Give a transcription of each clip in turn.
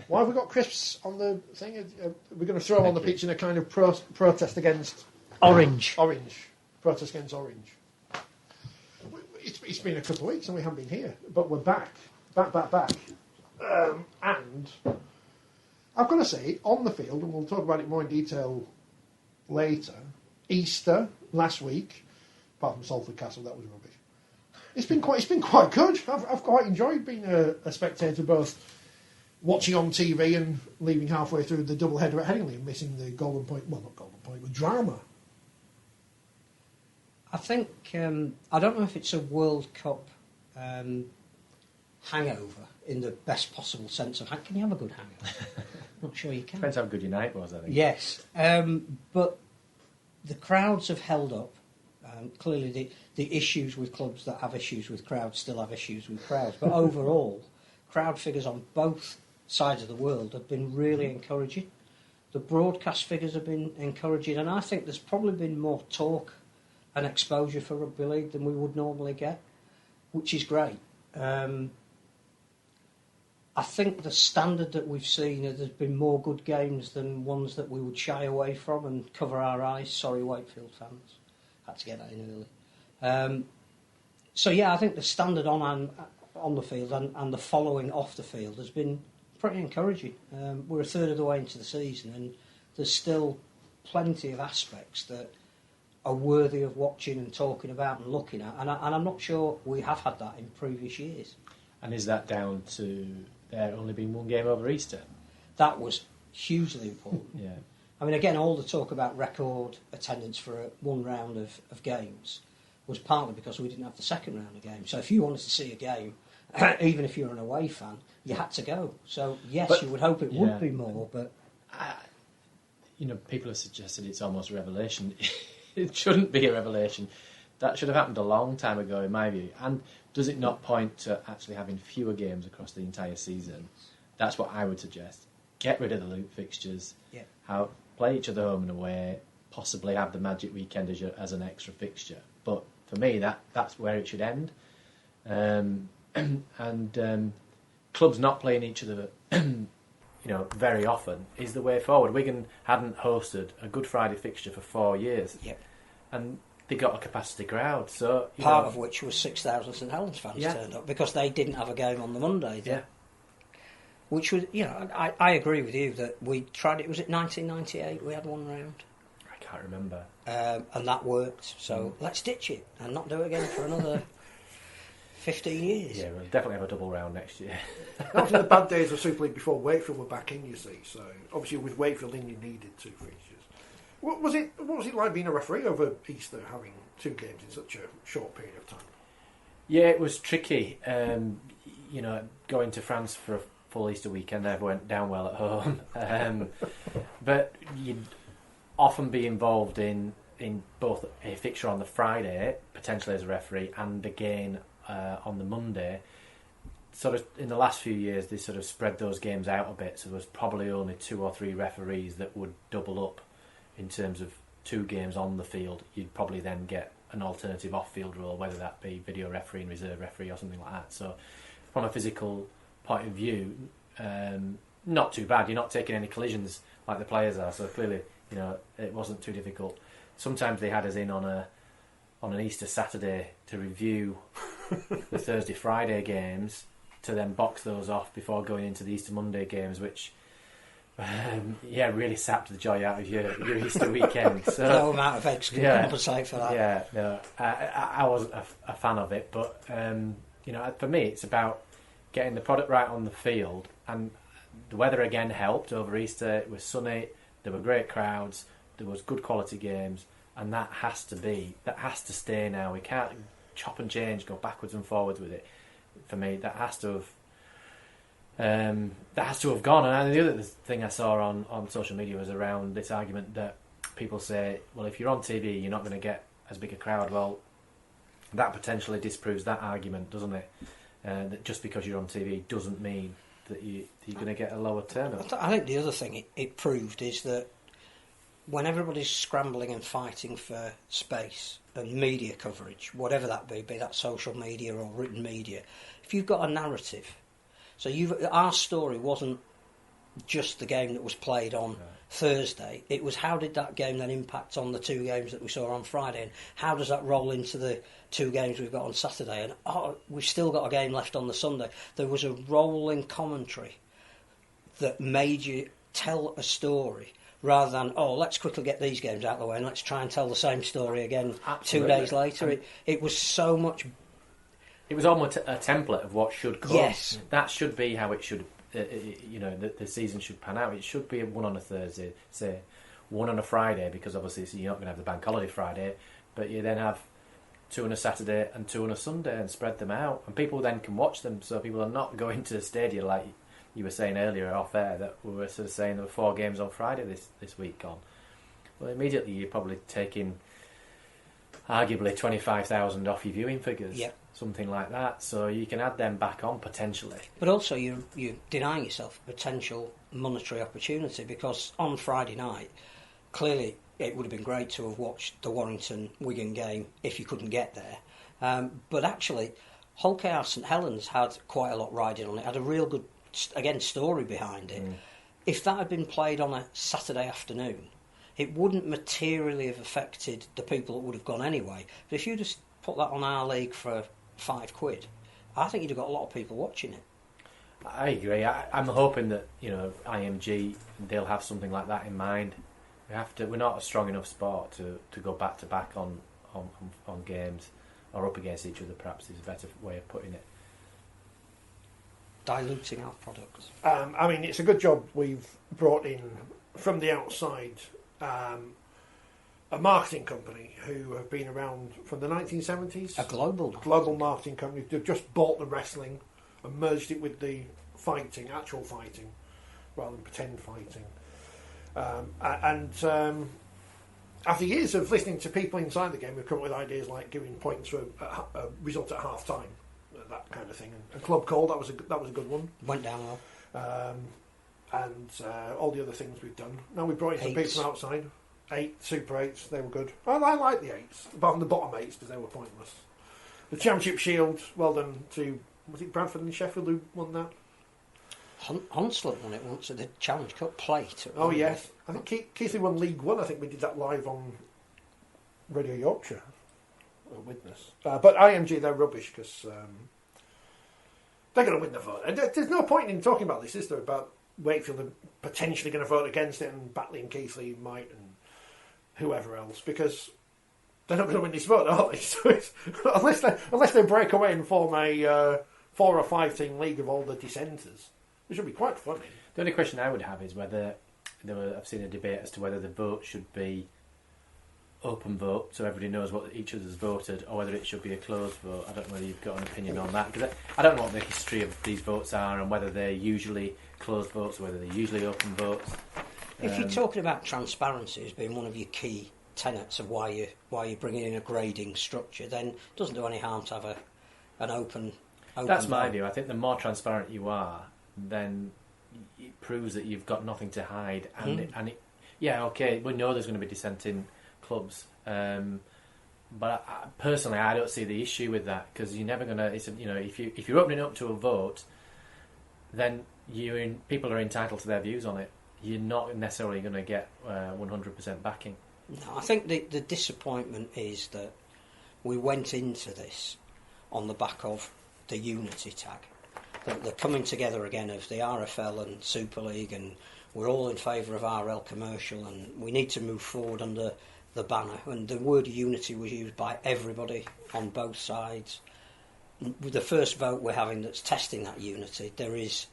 Why have we got crisps on the thing? We're going to throw on the pitch in a kind of protest against... Orange. Protest against orange. It's been a couple of weeks and we haven't been here, but we're back. And I've got to say, on the field, and we'll talk about it more in detail later, Easter last week, apart from Salford Castle, that was rubbish. It's been quite good. I've quite enjoyed being a spectator, both watching on TV and leaving halfway through the double header at Headingley and missing the Golden Point. Well, not Golden Point, but drama. I think I don't know if it's a World Cup hangover in the best possible sense of. Can you have a good hangover? Not sure you can. Depends how good your night was, I think. Yes, but the crowds have held up. Clearly, the issues with clubs that have issues with crowds still have issues with crowds. But overall, crowd figures on both sides of the world have been really encouraging. The broadcast figures have been encouraging, and I think there's probably been more talk and exposure for Rugby League than we would normally get, which is great. I think the standard that we've seen, there's been more good games than ones that we would shy away from and cover our eyes. Sorry, Wakefield fans. Had to get that in early. So, yeah, I think the standard on the field and the following off the field has been pretty encouraging. We're a third of the way into the season and there's still plenty of aspects that are worthy of watching and talking about and looking at. And I'm not sure we have had that in previous years. And is that down to there only being one game over Easter? That was hugely important. Yeah. I mean, again, all the talk about record attendance for one round of games was partly because we didn't have the second round of games. So if you wanted to see a game, even if you're an away fan, you had to go. So, yes, but, you would hope it would be more, but... people have suggested it's almost a revelation. It shouldn't be a revelation. That should have happened a long time ago, in my view. And does it not point to actually having fewer games across the entire season? That's what I would suggest. Get rid of the loop fixtures. Yeah. Play each other home and away. Possibly have the Magic Weekend as an extra fixture. But for me, that's where it should end. Clubs not playing each other, very often is the way forward. Wigan hadn't hosted a Good Friday fixture for 4 years. Yep. And they got a capacity crowd. So part of which was 6,000 St Helens fans turned up because they didn't have a game on the Monday. Yeah. Which was, I agree with you that we tried it. Was it 1998? We had one round. I can't remember. And that worked. So let's ditch it and not do it again for another 15 years. Yeah, we'll definitely have a double round next year. After the bad days of Super League before Wakefield were back in, you see. So obviously with Wakefield in, you needed two fixtures. What was it like being a referee over Easter, having two games in such a short period of time? Yeah, it was tricky. Going to France for a full Easter weekend never went down well at home. But you'd often be involved in both a fixture on the Friday, potentially as a referee, and again on the Monday. Sort of in the last few years, they sort of spread those games out a bit, so there was probably only 2 or 3 referees that would double up in terms of 2 games on the field. You'd probably then get an alternative off-field role, whether that be video referee and reserve referee or something like that. So from a physical point of view, not too bad. You're not taking any collisions like the players are, so clearly it wasn't too difficult. Sometimes they had us in on an Easter Saturday to review the Thursday Friday games, to then box those off before going into the Easter Monday games, which really sapped the joy out of your Easter weekend. So no amount of eggs can compensate for that. Yeah, no, I wasn't a fan of it, but for me it's about getting the product right on the field, and the weather again helped over Easter. It was sunny, there were great crowds, there was good quality games, and that has to stay now. We can't chop and change, go backwards and forwards with it. For me, that has to have gone. And the other thing I saw on social media was around this argument that people say, well, if you're on TV, you're not going to get as big a crowd. Well, that potentially disproves that argument, doesn't it? That just because you're on TV doesn't mean that you're going to get a lower turnout. I think the other thing it proved is that when everybody's scrambling and fighting for space and media coverage, whatever that be that social media or written media, if you've got a narrative, so our story wasn't just the game that was played on Thursday. It was how did that game then impact on the two games that we saw on Friday, and how does that roll into the two games we've got on Saturday? And we've still got a game left on the Sunday. There was a rolling commentary that made you tell a story rather than, let's quickly get these games out of the way and let's try and tell the same story again. Absolutely. 2 days later. It was so much... It was almost a template of what should come. Yes. That should be how it should... the season should pan out. It should be one on a Thursday, say one on a Friday, because obviously you're not going to have the bank holiday Friday, but you then have 2 on a Saturday and 2 on a Sunday and spread them out, and people then can watch them. So people are not going to the stadium like you were saying earlier off air, that we were sort of saying there were 4 games on Friday this week gone. Well, immediately you're probably taking arguably 25,000 off your viewing figures. Yep. Something like that, so you can add them back on potentially. But also you're denying yourself a potential monetary opportunity, because on Friday night, clearly it would have been great to have watched the Warrington-Wigan game if you couldn't get there. But actually, Hull KR St Helens had quite a lot riding on it, had a real good, again, story behind it. If that had been played on a Saturday afternoon, it wouldn't materially have affected the people that would have gone anyway. But if you just put that on our league for £5, I think you'd have got a lot of people watching it. I agree. I'm hoping that IMG, they'll have something like that in mind. We're not a strong enough sport to go back to back on games, or up against each other. Perhaps is a better way of putting it. Diluting our products. I mean, it's a good job we've brought in from the outside a marketing company who have been around from the 1970s. A global marketing company. They've just bought the wrestling and merged it with the fighting, actual fighting, rather than pretend fighting. After years of listening to people inside the game, we've come up with ideas like giving points for a result at half time, that kind of thing. And a club call, that was a good one. Went down well. And all the other things we've done. Now we brought in some people from outside. 8 Super 8s, they were good. I like the 8s, apart from the bottom 8s because they were pointless. The Championship Shield, well done to, was it Bradford and Sheffield who won that? Hunslet won it once at the Challenge Cup plate. Oh yes, I think Keithley won League 1. I think we did that live on Radio Yorkshire. A witness. But IMG, they're rubbish because they're going to win the vote. There's no point in talking about this, is there? About Wakefield are potentially going to vote against it, and Batley and Keithley might, and whoever else, because they're not going to win this vote, are they? So unless they break away and form a 4 or 5 team league of all the dissenters, which would be quite funny. The only question I would have is whether I've seen a debate as to whether the vote should be open vote, so everybody knows what each other's voted, or whether it should be a closed vote. I don't know whether you've got an opinion on that, because I don't know what the history of these votes are, and whether they're usually closed votes or whether they're usually open votes. If you're talking about transparency as being one of your key tenets of why you're bringing in a grading structure, then it doesn't do any harm to have an open That's my vote. view. I think the more transparent you are, then it proves that you've got nothing to hide. And okay, we know there's going to be dissenting clubs, but personally, I don't see the issue with that, because you're never going to. If you're opening up to a vote, then people are entitled to their views on it. You're not necessarily going to get 100% backing. No, I think the disappointment is that we went into this on the back of the unity tag. The coming together again of the RFL and Super League, and we're all in favour of RL commercial, and we need to move forward under the banner. And the word unity was used by everybody on both sides. With the first vote we're having that's testing that unity, there is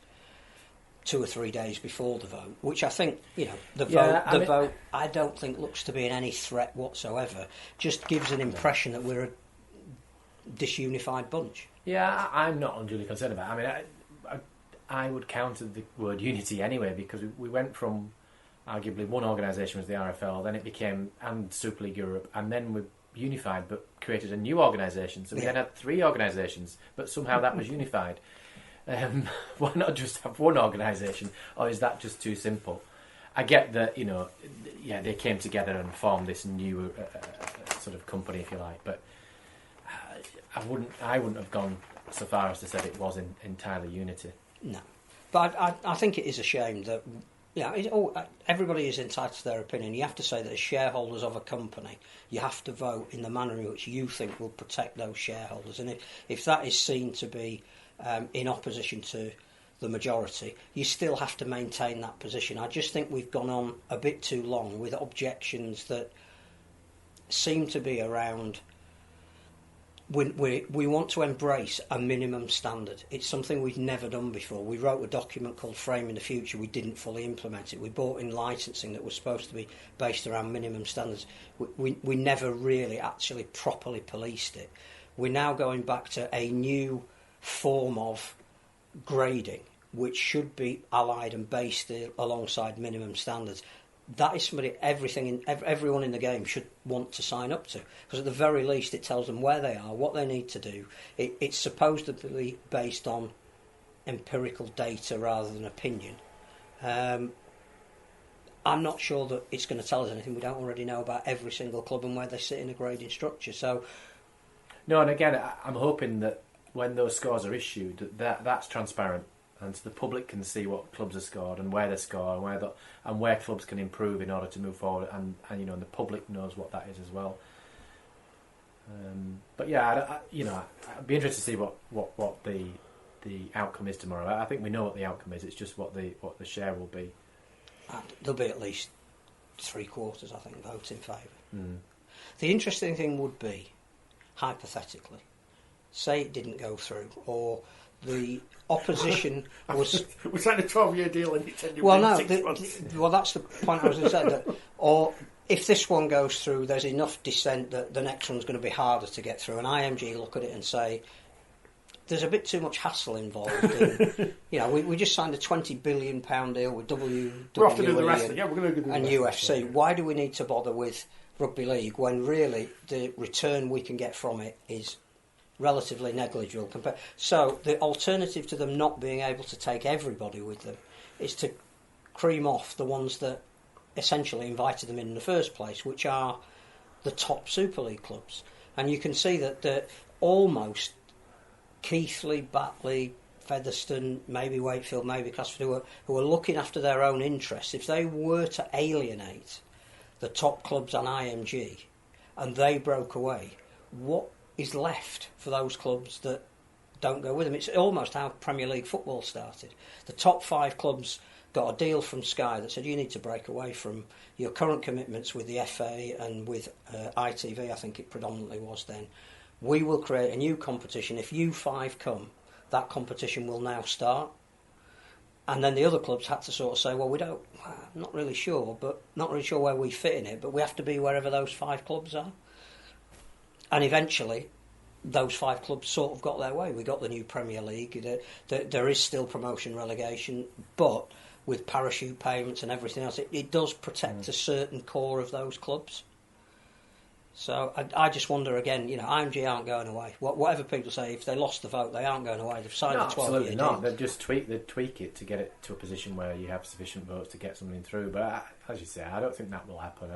2 or 3 days before the vote, which I think, the vote I don't think looks to be in any threat whatsoever. Just gives an impression that we're a disunified bunch. Yeah, I'm not unduly concerned about it. I mean, I would counter the word unity anyway, because we went from arguably one organisation was the RFL, then it became and Super League Europe, and then we unified but created a new organisation. So we then had 3 organisations, but somehow that was unified. Why not just have one organisation, or is that just too simple? I get that, they came together and formed this new sort of company, if you like, but I wouldn't have gone so far as to say it was entirely unity. No. But I think it is a shame that everybody is entitled to their opinion. You have to say that as shareholders of a company, you have to vote in the manner in which you think will protect those shareholders. And if that is seen to be in opposition to the majority, you still have to maintain that position. I just think we've gone on a bit too long with objections that seem to be around. We want to embrace a minimum standard. It's something we've never done before. We wrote a document called Framing the Future. We didn't fully implement it. We brought in licensing that was supposed to be based around minimum standards. We never really actually properly policed it. We're now going back to a new form of grading, which should be allied and based alongside minimum standards. That is somebody everyone in the game should want to sign up to, because at the very least it tells them where they are, what they need to do. It's supposedly based on empirical data rather than opinion. I'm not sure that it's going to tell us anything we don't already know about every single club and where they sit in a grading structure. So, no, and again, I'm hoping that when those scores are issued, that's transparent. And so the public can see what clubs have scored and where they score and where clubs can improve in order to move forward, and the public knows what that is as well. But yeah, I'd be interested to see what the outcome is tomorrow. I think we know what the outcome is. It's just what the share will be. And there'll be at least 3/4, I think, vote in favour. The interesting thing would be, hypothetically, say it didn't go through, or the opposition was... We signed a 12-year deal and it ended well, within 6 months. Well, that's the point I was going to say. That, or if this one goes through, there's enough dissent that the next one's going to be harder to get through. And IMG look at it and say, there's a bit too much hassle involved. We just signed a £20 billion deal with WWE we're off to do the rest we're going to do and UFC. Why do we need to bother with Rugby League when really the return we can get from it is relatively negligible? So the alternative to them not being able to take everybody with them is to cream off the ones that essentially invited them in the first place, which are the top Super League clubs. And you can see that almost Keighley, Batley, Featherstone, maybe Wakefield, maybe Castleford, who are looking after their own interests, if they were to alienate the top clubs on IMG and they broke away, what is left for those clubs that don't go with them? It's almost how Premier League football started. The top 5 clubs got a deal from Sky that said you need to break away from your current commitments with the FA and with ITV, I think it predominantly was then. We will create a new competition. If you 5 come, that competition will now start. And then the other clubs had to sort of say, well, I'm not really sure where we fit in it, but we have to be wherever those 5 clubs are. And eventually, those 5 clubs sort of got their way. We got the new Premier League. There is still promotion relegation, but with parachute payments and everything else, it does protect a certain core of those clubs. So I just wonder again, IMG aren't going away. Whatever people say, if they lost the vote, they aren't going away. They've signed a 12-year deal. Absolutely not. They'd just tweak it to get it to a position where you have sufficient votes to get something through. But as you say, I don't think that will happen.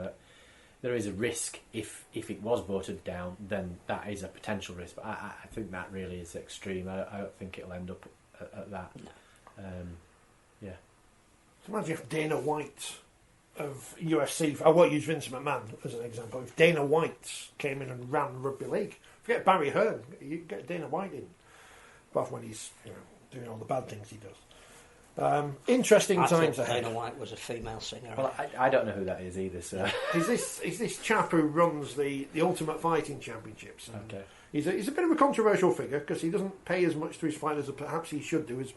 There is a risk if it was voted down, then that is a potential risk. But I think that really is extreme. I don't think it'll end up at that. No. So imagine if Dana White of UFC, I won't use Vince McMahon as an example. If Dana White came in and ran Rugby League, forget Barry Hearn, you get Dana White in, apart from when he's doing all the bad things he does. Interesting times ahead. Dana White was a female singer. Well, I don't know who that is either. So He's this chap who runs the Ultimate Fighting Championships. Okay. He's a bit of a controversial figure because he doesn't pay as much to his fighters as perhaps he should do, as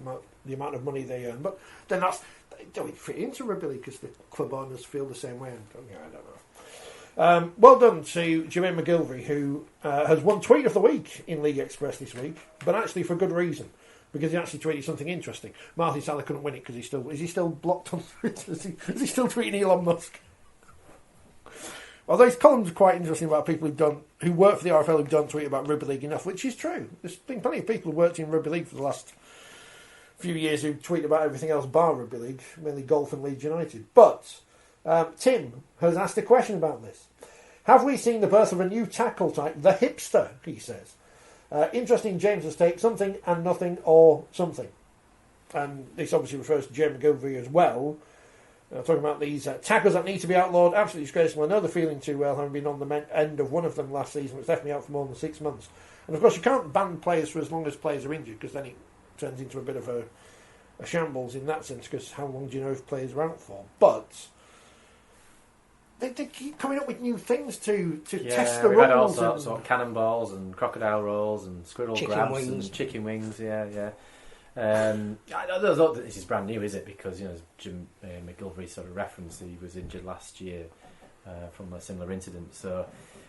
the amount of money they earn. But then they don't fit into Rugby League because the club owners feel the same way. I don't know. Well done to Jermaine McGilvery, who has won Tweet of the Week in League Express this week, but actually for good reason. Because he actually tweeted something interesting. Martin Salah couldn't win it because is he still blocked on Twitter? Is he still tweeting Elon Musk? Although his columns are quite interesting about people who work for the RFL who don't tweet about Rugby League enough, which is true. There's been plenty of people who worked in Rugby League for the last few years who tweet about everything else bar Rugby League, mainly golf and Leeds United. But Tim has asked a question about this. Have we seen the birth of a new tackle type, the hipster, he says. Interesting James's take, something and nothing or something. and this obviously refers to Jay McGilvery as well, talking about these tackles that need to be outlawed. Absolutely disgraceful. I know the feeling too well, having been on the end of one of them last season, which left me out for more than 6 months. And of course, you can't ban players for as long as players are injured, because then it turns into a bit of a shambles in that sense, because how long do you know if players are out for? But they keep coming up with new things to test the rules. Had all sorts of cannonballs and crocodile rolls and squirrel grabs and chicken wings. Yeah. This is brand new, is it? Because as Jim McGilvery sort of referenced, he was injured last year from a similar incident. So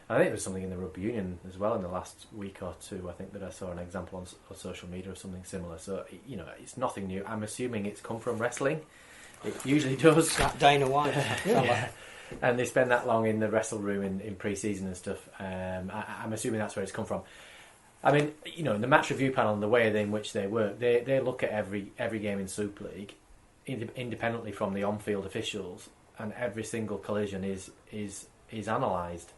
I think there was something in the rugby union as well in the last week or two. I think that I saw an example on social media of something similar. So it's nothing new. I'm assuming it's come from wrestling. It usually does. That Dana White. Yeah. And they spend that long in the wrestle room in pre-season and stuff. I'm assuming that's where it's come from. I mean, the match review panel and the way in which they work, they look at every game in Super League independently from the on-field officials, and every single collision is analysed.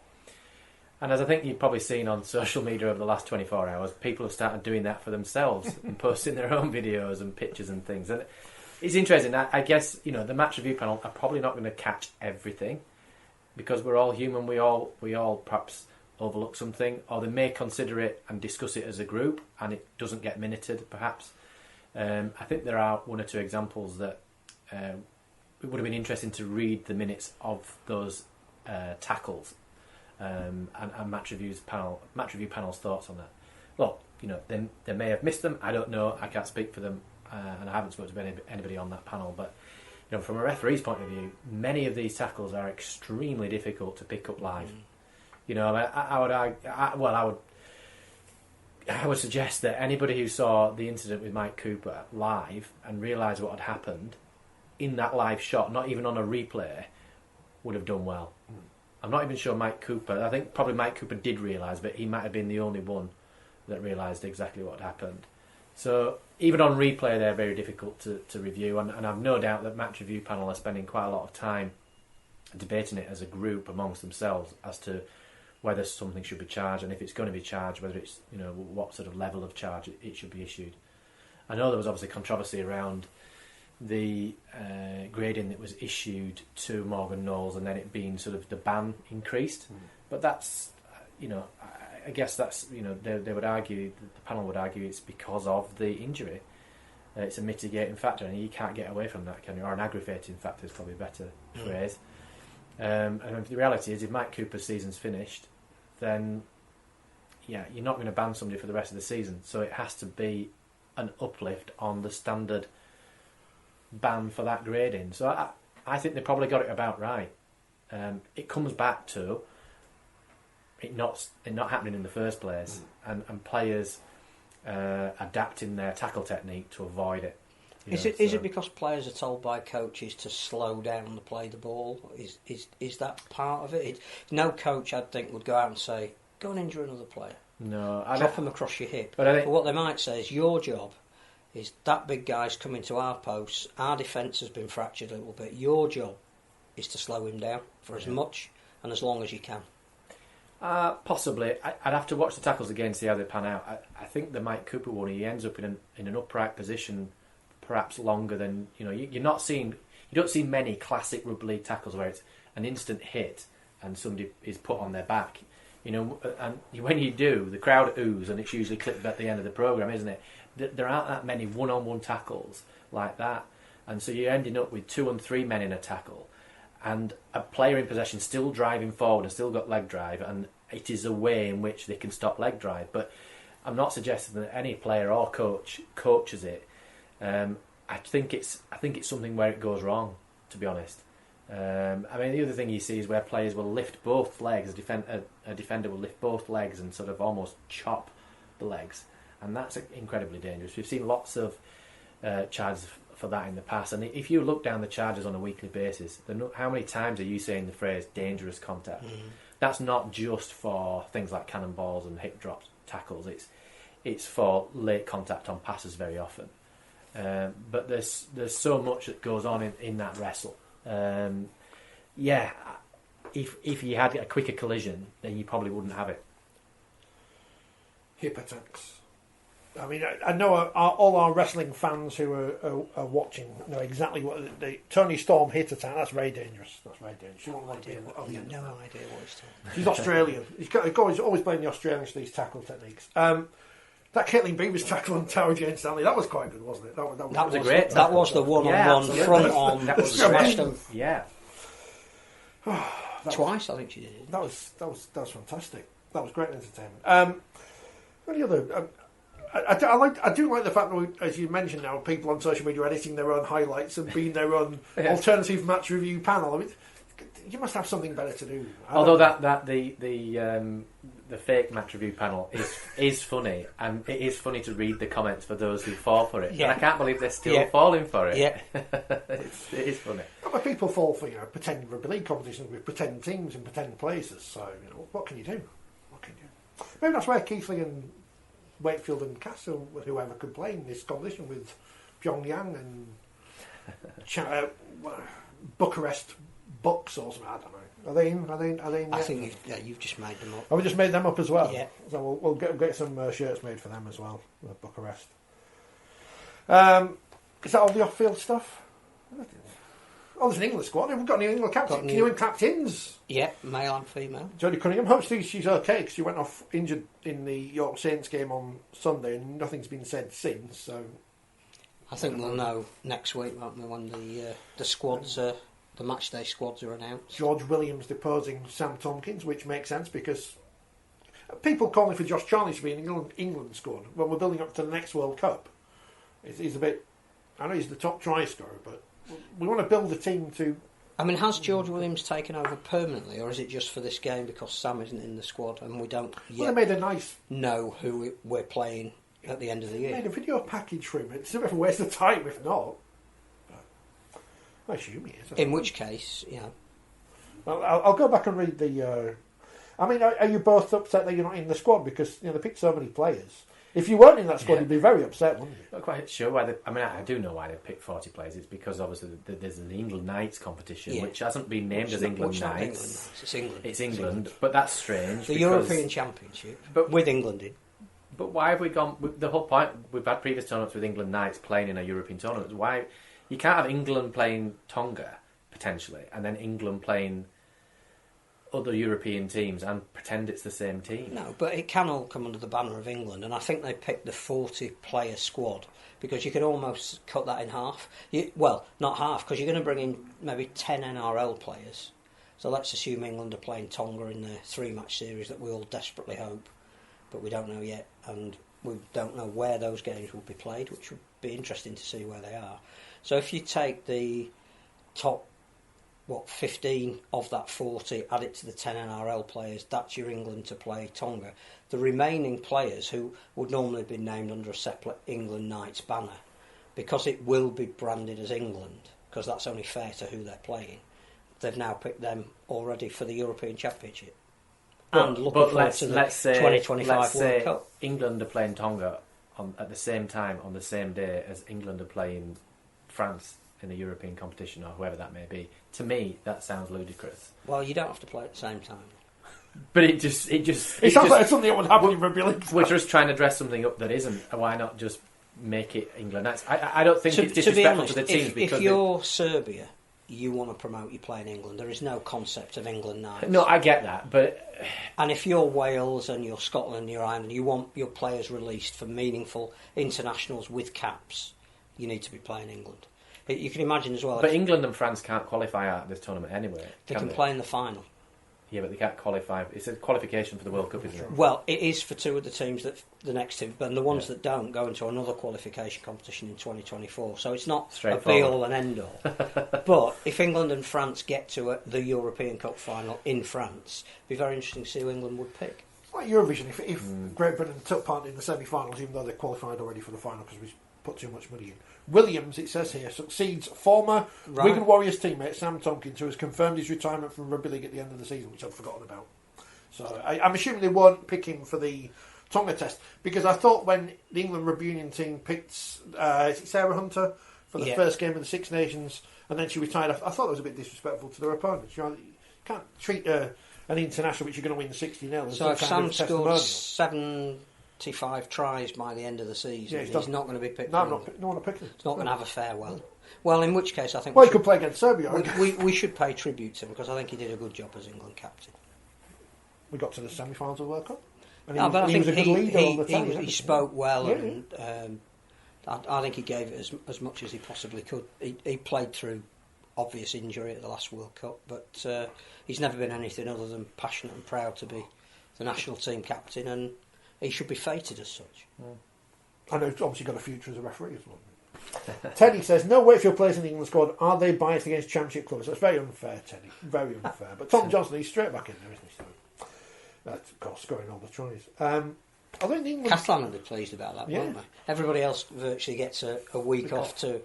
And as I think you've probably seen on social media over the last 24 hours, people have started doing that for themselves and posting their own videos and pictures and things. And it's interesting. I guess the match review panel are probably not going to catch everything, because we're all human. We all perhaps overlook something, or they may consider it and discuss it as a group, and it doesn't get minuted, perhaps. I think there are one or two examples that it would have been interesting to read the minutes of those tackles and match review panel's thoughts on that. Look, they may have missed them. I don't know. I can't speak for them, and I haven't spoken to anybody on that panel. But from a referee's point of view, many of these tackles are extremely difficult to pick up live. I would suggest that anybody who saw the incident with Mike Cooper live and realised what had happened in that live shot, not even on a replay, would have done well. I'm not even sure Mike Cooper. I think probably Mike Cooper did realise, but he might have been the only one that realised exactly what had happened. So even on replay, they're very difficult to review, and I've no doubt that match review panel are spending quite a lot of time debating it as a group amongst themselves as to whether something should be charged, and if it's going to be charged, whether it's what sort of level of charge it should be issued. I know there was obviously controversy around the grading that was issued to Morgan Knowles, and then it being sort of the ban increased. But that's I guess that's they would argue, the panel would argue, it's because of the injury. It's a mitigating factor, and you can't get away from that, can you? Or an aggravating factor is probably a better phrase. And the reality is, if Mike Cooper's season's finished, then you're not going to ban somebody for the rest of the season. So it has to be an uplift on the standard ban for that grading. So I think they probably got it about right. It comes back to it not happening in the first place, and players adapting their tackle technique to avoid it. Is it because players are told by coaches to slow down to play the ball? Is that part of it? No coach, I'd think, would go out and say, go and injure another player. No, drop them across your hip. But what they might say is, your job is that big guy's coming to our posts, our defence has been fractured a little bit, your job is to slow him down for as much and as long as you can. Possibly. I'd have to watch the tackles again to see how they pan out. I think the Mike Cooper one, he ends up in an upright position perhaps longer than you don't see many classic rugby league tackles where it's an instant hit and somebody is put on their back, and when you do, the crowd oohs, and it's usually clipped at the end of the programme, isn't it? There aren't that many one-on-one tackles like that, and so you're ending up with 2 and 3 men in a tackle, and a player in possession still driving forward and still got leg drive, and it is a way in which they can stop leg drive. But I'm not suggesting that any player or coach coaches it. I think it's something where it goes wrong, to be honest. The other thing you see is where players will lift both legs. A defender will lift both legs and sort of almost chop the legs, and that's incredibly dangerous. We've seen lots of charges for that in the past, and if you look down the charges on a weekly basis, how many times are you saying the phrase dangerous contact? That's not just for things like cannonballs and hip drops tackles. It's for late contact on passes very often. But there's so much that goes on in that wrestle. If you had a quicker collision, then you probably wouldn't have it. Hip attacks. I mean, I know all our wrestling fans who are watching know exactly what Tony Storm hit attack. That's very dangerous. She won't want to be. No idea what he's talking. She's Australian. He's always playing the Australians for these tackle techniques. That Caitlin Beaver's tackle on Tara Jane Stanley, that was quite good, wasn't it? That was a great tackle. That was the one-on-one front on that was smashed them. Yeah. Twice, I think she did. That was fantastic. That was great entertainment. Any other? I do like the fact that, as you mentioned now, people on social media are editing their own highlights and being their own alternative match review panel. I mean, you must have something better to do. Although the fake match review panel is funny, and it is funny to read the comments for those who fall for it. Yeah. And I can't believe they're still falling for it. Yeah, it is funny. But people fall for pretend Rugby League competitions with pretend teams and pretend places. So what can you do? Maybe that's where Keithley and Wakefield and Castle, whoever, could play in this competition with Pyongyang and Bucharest Bucks or something. I don't know. Are they in? I think you've just made them up. Oh, we just made them up as well. Yeah. So we'll get some shirts made for them as well. Bucharest. Is that all the off-field stuff? Oh, there's an England squad. We've got any England captains. Yeah, male and female. Jodie Cunningham. Hopefully she's okay because she went off injured in the York Saints game on Sunday and nothing's been said since. So I think we'll know next week, won't we, when the squads, the matchday squads are announced. George Williams deposing Sam Tompkins, which makes sense because people calling for Josh Charlie to be in England squad when we're building up to the next World Cup. He's a bit. I know he's the top try scorer, but we want to build a team to. I mean, has George Williams taken over permanently, or is it just for this game because Sam isn't in the squad and we don't yet they made a nice know who we're playing at the end of the year? Made a video package for him. It's a bit of a waste of time if not. But I assume he is. In which case, Well, I'll go back and read the. I mean, are you both upset that you're not in the squad because they picked so many players? If you weren't in that squad, you'd be very upset, wouldn't you? Not quite sure why. I do know why they picked 40 players. It's because obviously there's an England Knights competition, which hasn't been named as England Knights. It's England. It's England, but that's strange. The European Championship, but with England in. But why have we gone? The whole point, we've had previous tournaments with England Knights playing in a European tournament. Why you can't have England playing Tonga potentially, and then England playing other European teams and pretend it's the same team? No, but it can all come under the banner of England, and I think they picked the 40-player squad because you could almost cut that in half. Well, not half, because you're going to bring in maybe 10 NRL players. So let's assume England are playing Tonga in the 3-match series that we all desperately hope, but we don't know yet, and we don't know where those games will be played, which would be interesting to see where they are. So if you take the top 15 of that 40, add it to the 10 NRL players, that's your England to play Tonga. The remaining players who would normally be named under a separate England Knights banner, because it will be branded as England, because that's only fair to who they're playing, they've now picked them already for the European Championship. And looking forward to the 2025 World Cup. England are playing Tonga at the same time, on the same day as England are playing France in the European competition, or whoever that may be. To me, that sounds ludicrous. Well, you don't have to play at the same time. But it sounds like something that would happen in Rugby League. We're just trying to dress something up that isn't. Why not just make it England? I don't think it's disrespectful to the teams. If you're Serbia, you want to promote you playing England. There is no concept of England Knights. No, I get that, but... And if you're Wales and you're Scotland and you're Ireland, you want your players released for meaningful internationals with caps, you need to be playing England. You can imagine as well... But England and France can't qualify out of this tournament anyway. They can play in the final. Yeah, but they can't qualify. It's a qualification for the World Cup, isn't it? Well, it is for two of the teams that the next team, but the ones that don't go into another qualification competition in 2024. So it's not a be-all and end-all. But if England and France get to the European Cup final in France, it'd be very interesting to see who England would pick. It's like Eurovision. If Great Britain took part in the semi-finals, even though they qualified already for the final because we put too much money in. Williams, it says here, succeeds former Wigan Warriors teammate Sam Tompkins, who has confirmed his retirement from Rugby League at the end of the season, which I'd forgotten about. So I'm assuming they won't pick him for the Tonga test, because I thought when the England Rugby Union team picked Sarah Hunter for the first game of the Six Nations, and then she retired, I thought it was a bit disrespectful to their opponents. You can't treat an international which you're going to win 60-0. So if Sam scored 7 25 tries by the end of the season. Yeah, he's not going to be picked. No, I'm not. No one to pick him. He's not going to have a farewell. Well, in which case, I think he could play against Serbia. We should pay tribute to him because I think he did a good job as England captain. We got to the semi-finals of the World Cup. And I think was a good leader on the time. He spoke well, and I think he gave it as much as he possibly could. He played through obvious injury at the last World Cup, but he's never been anything other than passionate and proud to be the national team captain, and he should be feted as such. I know he's obviously got a future as a referee as well. Teddy says, no Wakefield players in the England squad. Are they biased against Championship clubs? That's very unfair, Teddy. Very unfair. But Tom Johnson, he's straight back in there, isn't he? So that's, of course, scoring all the tries. I think England... Catalan will be pleased about that, won't they? Everybody else virtually gets a week off to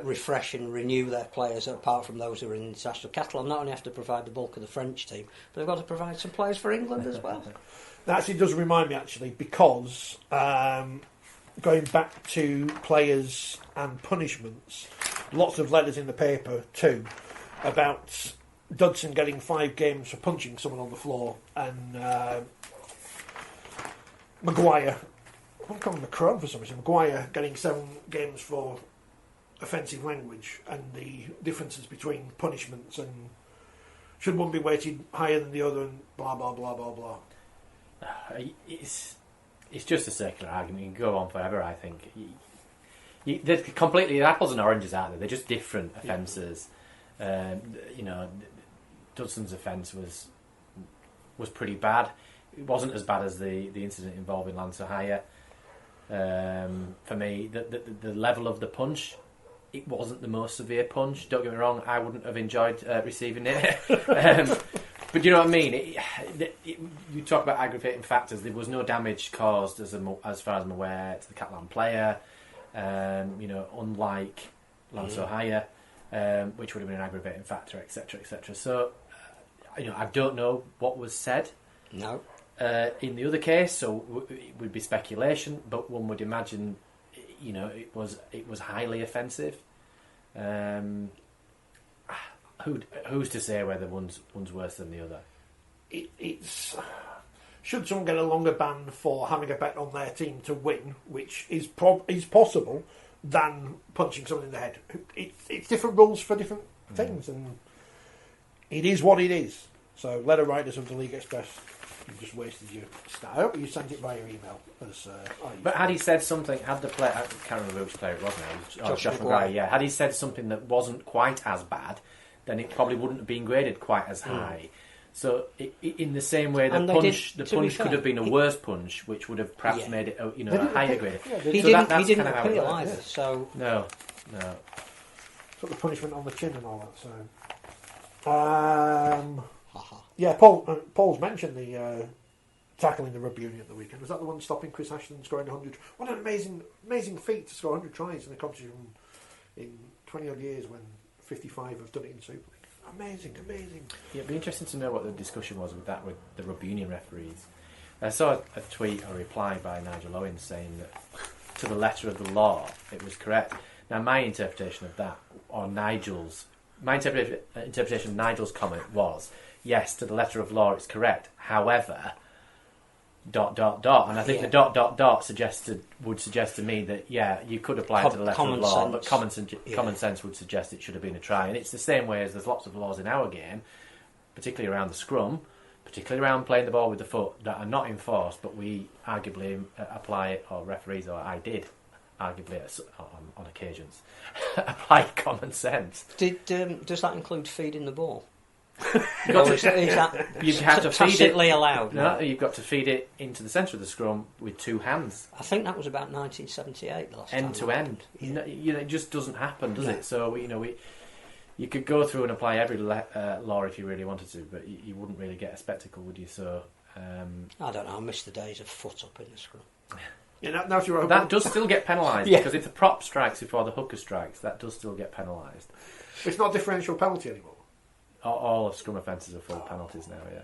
refresh and renew their players, apart from those who are in international. Catalan not only have to provide the bulk of the French team, but they've got to provide some players for England as well. That actually does remind me, actually, because going back to players and punishments, lots of letters in the paper too about Dudson getting 5 games for punching someone on the floor, and Maguire, I'm calling him Macron for some reason, Maguire getting 7 games for offensive language, and the differences between punishments, and should one be weighted higher than the other, and blah blah blah blah blah. It's just a circular argument. You can go on forever, I think. They're completely apples and oranges, aren't they? They're just different offences. Dudson's offence was pretty bad. It wasn't as bad as the incident involving Lancer. For me, the level of the punch, it wasn't the most severe punch. Don't get me wrong, I wouldn't have enjoyed receiving it. But you know what I mean? You talk about aggravating factors. There was no damage caused, as far as I'm aware, to the Catalan player. Unlike Lance O'Hire, which would have been an aggravating factor, etc., etc. So, I don't know what was said. No. In the other case, so it would be speculation, but one would imagine, it was highly offensive. Who's to say whether one's worse than the other? It's should someone get a longer ban for having a bet on their team to win, which is possible, than punching someone in the head. It's different rules for different things, and it is what it is. So, letter writers of the League Express, you just wasted your style. I hope you sent it by your email. But had he said something, had the player, I can't remember which player it was now, Josh Maguire, yeah, had he said something that wasn't quite as bad, then it probably wouldn't have been graded quite as high. So, in the same way, the punch could have been a worse punch, which would have perhaps made it, a higher grade. Yeah, he didn't appeal either. So no. Put the punishment on the chin and all that. So, Paul's mentioned the tackling the rugby union at the weekend. Was that the one stopping Chris Ashton scoring 100? What an amazing feat to score 100 tries in a competition in 20 odd years when 55 have done it in Super League. Amazing. Yeah, it'd be interesting to know what the discussion was with the rugby union referees. I saw a tweet or reply by Nigel Owens saying that to the letter of the law it was correct. Now my interpretation of that, or interpretation of Nigel's comment was, yes, to the letter of law it's correct. However, ... and I think the ... would suggest to me that you could apply it to the letter of law, but common sense would suggest it should have been a try. And it's the same way as there's lots of laws in our game, particularly around the scrum, particularly around playing the ball with the foot, that are not enforced, but we arguably apply it, or referees, or I did arguably on occasions apply common sense. Does that include feeding the ball? You have to feed it allowed. No, you've got to feed it into the centre of the scrum with 2 hands. I think that was about 1978. The last end to end. It just doesn't happen, does it? So you could go through and apply every law if you really wanted to, but you wouldn't really get a spectacle, would you? So I don't know. I miss the days of foot up in the scrum. That does still get penalised because if the prop strikes before the hooker strikes, that does still get penalised. It's not differential penalty anymore. All of scrum offences are full penalties now, yeah.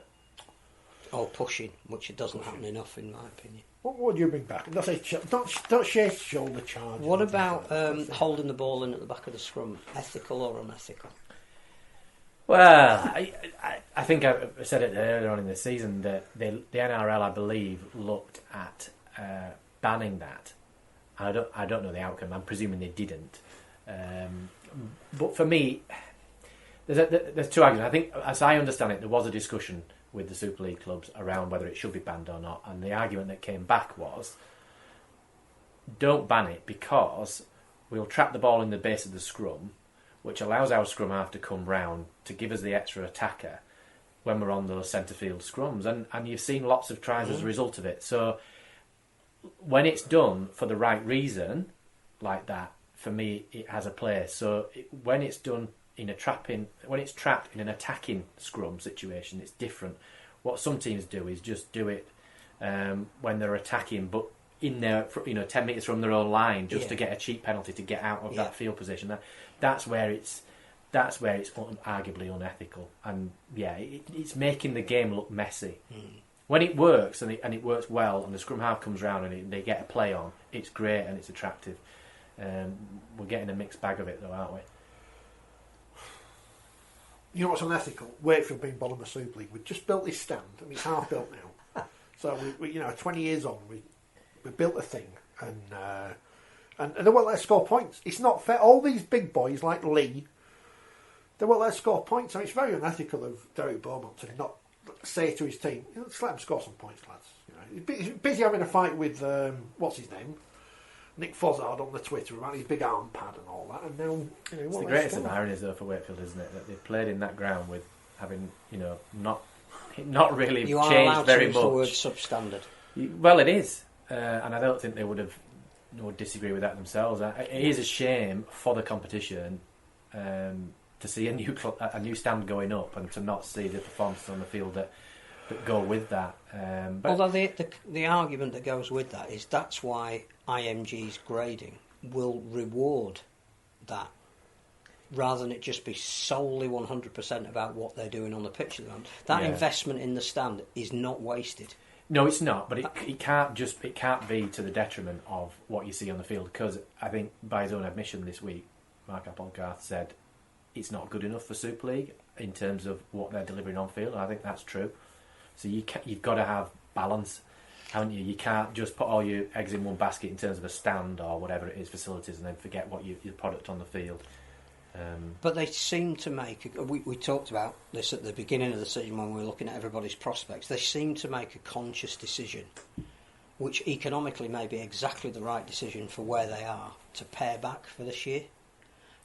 Or pushing, which it doesn't happen enough, in my opinion. What would you bring back? Don't share shoulder charge. What about holding the ball in at the back of the scrum? Ethical or unethical? Well, I think I said it earlier on in the season that the NRL, I believe, looked at banning that. I don't know the outcome. I'm presuming they didn't. But for me, there's two arguments. I think, as I understand it, there was a discussion with the Super League clubs around whether it should be banned or not, and the argument that came back was, don't ban it because we'll trap the ball in the base of the scrum, which allows our scrum half to come round to give us the extra attacker when we're on those centre field scrums, and you've seen lots of tries as a result of it. So when it's done for the right reason, like that, for me, it has a place. So when it's done when it's trapped in an attacking scrum situation, it's different. What some teams do is just do it when they're attacking, but in there, 10 metres from their own line, just to get a cheap penalty to get out of that field position. That's where it's arguably unethical, and it's making the game look messy. When it works and it works well, and the scrum half comes round and they get a play on, it's great and it's attractive. We're getting a mixed bag of it, though, aren't we? You know what's unethical? Wakefield being bottom of Super League. We've just built this stand. I mean, it's half built now. So we 20 years on, we built a thing, and they won't let us score points. It's not fair. All these big boys like Leigh, they won't let us score points. So it's very unethical of Derek Beaumont to not say to his team, "Let's let him score some points, lads." He's busy having a fight with what's his name, Nick Fozzard, on the Twitter about his big arm pad and all that, and now it's the greatest of ironies though for Wakefield, isn't it, that they've played in that ground with having not really you changed very much. You are allowed to use the word substandard. Well, it is, and I don't think they would disagree with that themselves. It is a shame for the competition to see a new stand going up and to not see the performances on the field that go with that. But although the argument that goes with that is that's why IMG's grading will reward that, rather than it just be solely 100% about what they're doing on the pitch at the moment. That investment in the stand is not wasted. No, it's not, but it can't be to the detriment of what you see on the field, because I think by his own admission this week, Mark Applegarth said it's not good enough for Super League in terms of what they're delivering on field, and I think that's true. So you've got to have balance, haven't you? You can't just put all your eggs in one basket in terms of a stand or whatever it is, facilities, and then forget what your product on the field. But they seem to make... We talked about this at the beginning of the season when we were looking at everybody's prospects. They seem to make a conscious decision, which economically may be exactly the right decision for where they are, to pare back for this year.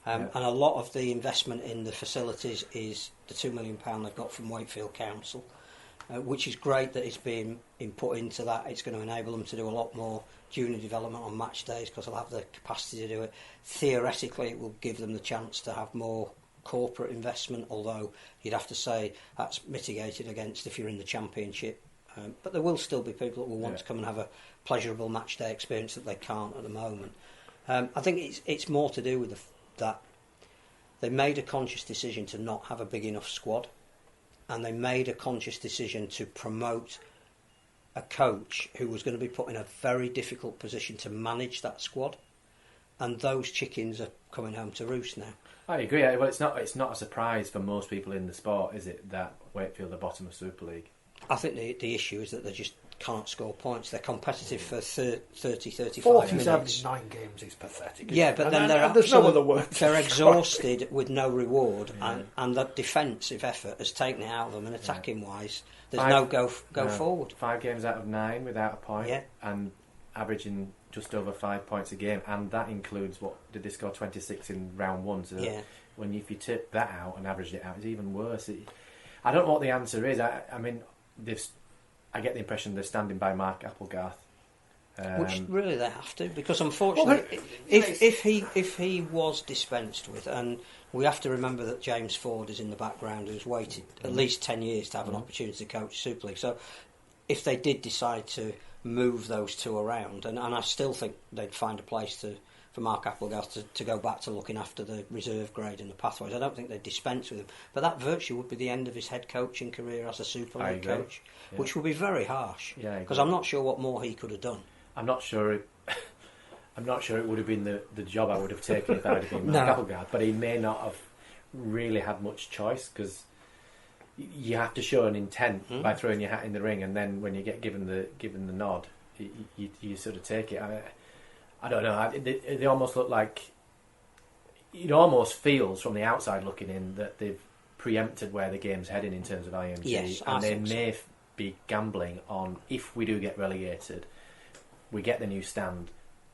And a lot of the investment in the facilities is the £2 million they've got from Wakefield Council, which is great that it's being input into that. It's going to enable them to do a lot more junior development on match days because they'll have the capacity to do it. Theoretically, it will give them the chance to have more corporate investment, although you'd have to say that's mitigated against if you're in the Championship. But there will still be people that will want to come and have a pleasurable match day experience that they can't at the moment. I think it's more to do with that they made a conscious decision to not have a big enough squad, and they made a conscious decision to promote a coach who was going to be put in a very difficult position to manage that squad, and those chickens are coming home to roost now. I agree. Well, it's not a surprise for most people in the sport, is it, that Wakefield are bottom of Super League? I think the issue is that they just can't score points. They're competitive for 30, 35 47 minutes. 9 games is pathetic. Yeah, but then there's no other word. They're exhausted with no reward, and that defensive effort has taken it out of them. And attacking wise, there's no go forward. 5 games out of 9 without a point, and averaging just over 5 points a game, and that includes what did they score 26 in round 1? So if you tip that out and average it out, it's even worse. I don't know what the answer is. I mean, I get the impression they're standing by Mark Applegarth. Which really they have to, because unfortunately, if he was dispensed with, and we have to remember that James Ford is in the background, who's waited at least 10 years to have an opportunity to coach Super League. So if they did decide to move those two around, and I still think they'd find a place for Mark Applegarth to go back to looking after the reserve grade and the pathways. I don't think they'd dispense with him, but that virtually would be the end of his head coaching career as a Super League coach, which would be very harsh, because I'm not sure what more he could have done. I'm not sure it would have been the job I would have taken if I had been Mark Applegarth, but he may not have really had much choice, because you have to show an intent by throwing your hat in the ring, and then when you get given the nod, you sort of take it. I don't know. They almost look like, it almost feels from the outside looking in that they've preempted where the game's heading in terms of IMG, yes, and they may be gambling on, if we do get relegated, we get the new stand,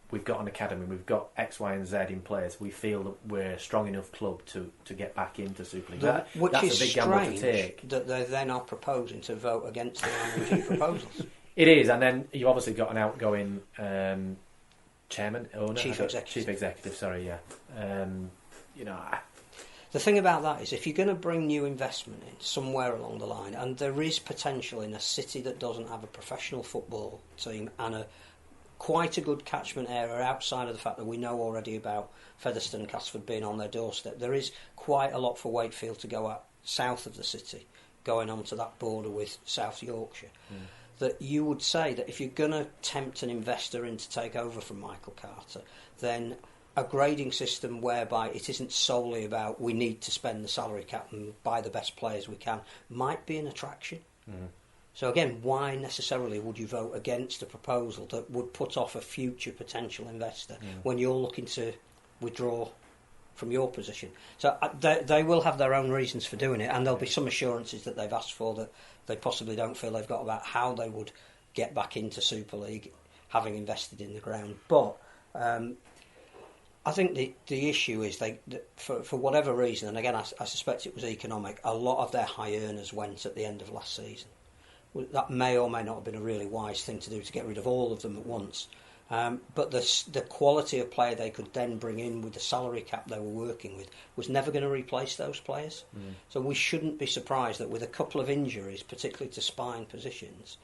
we've got an academy, we've got X, Y and Z in place, we feel that we're a strong enough club to get back into Super League. Which that's is a big gamble to strange take. that they then are proposing to vote against the IMG proposals. It is, and then you've obviously got an outgoing chairman, owner, Chief executive, sorry, yeah. The thing about that is, if you're going to bring new investment in somewhere along the line, and there is potential in a city that doesn't have a professional football team and quite a good catchment area outside of the fact that we know already about Featherstone and Castleford being on their doorstep, there is quite a lot for Wakefield to go at south of the city, going on to that border with South Yorkshire. That you would say that if you're going to tempt an investor in to take over from Michael Carter, then a grading system whereby it isn't solely about we need to spend the salary cap and buy the best players we can might be an attraction. So again, why necessarily would you vote against a proposal that would put off a future potential investor when you're looking to withdraw from your position? So they will have their own reasons for doing it, and there'll be some assurances that they've asked for that they possibly don't feel they've got about how they would get back into Super League having invested in the ground. But I think the issue is for whatever reason, and again I suspect it was economic, a lot of their high earners went at the end of last season. That may or may not have been a really wise thing to do, to get rid of all of them at once. But the quality of player they could then bring in with the salary cap they were working with was never going to replace those players. So we shouldn't be surprised that with a couple of injuries, particularly to spine positions,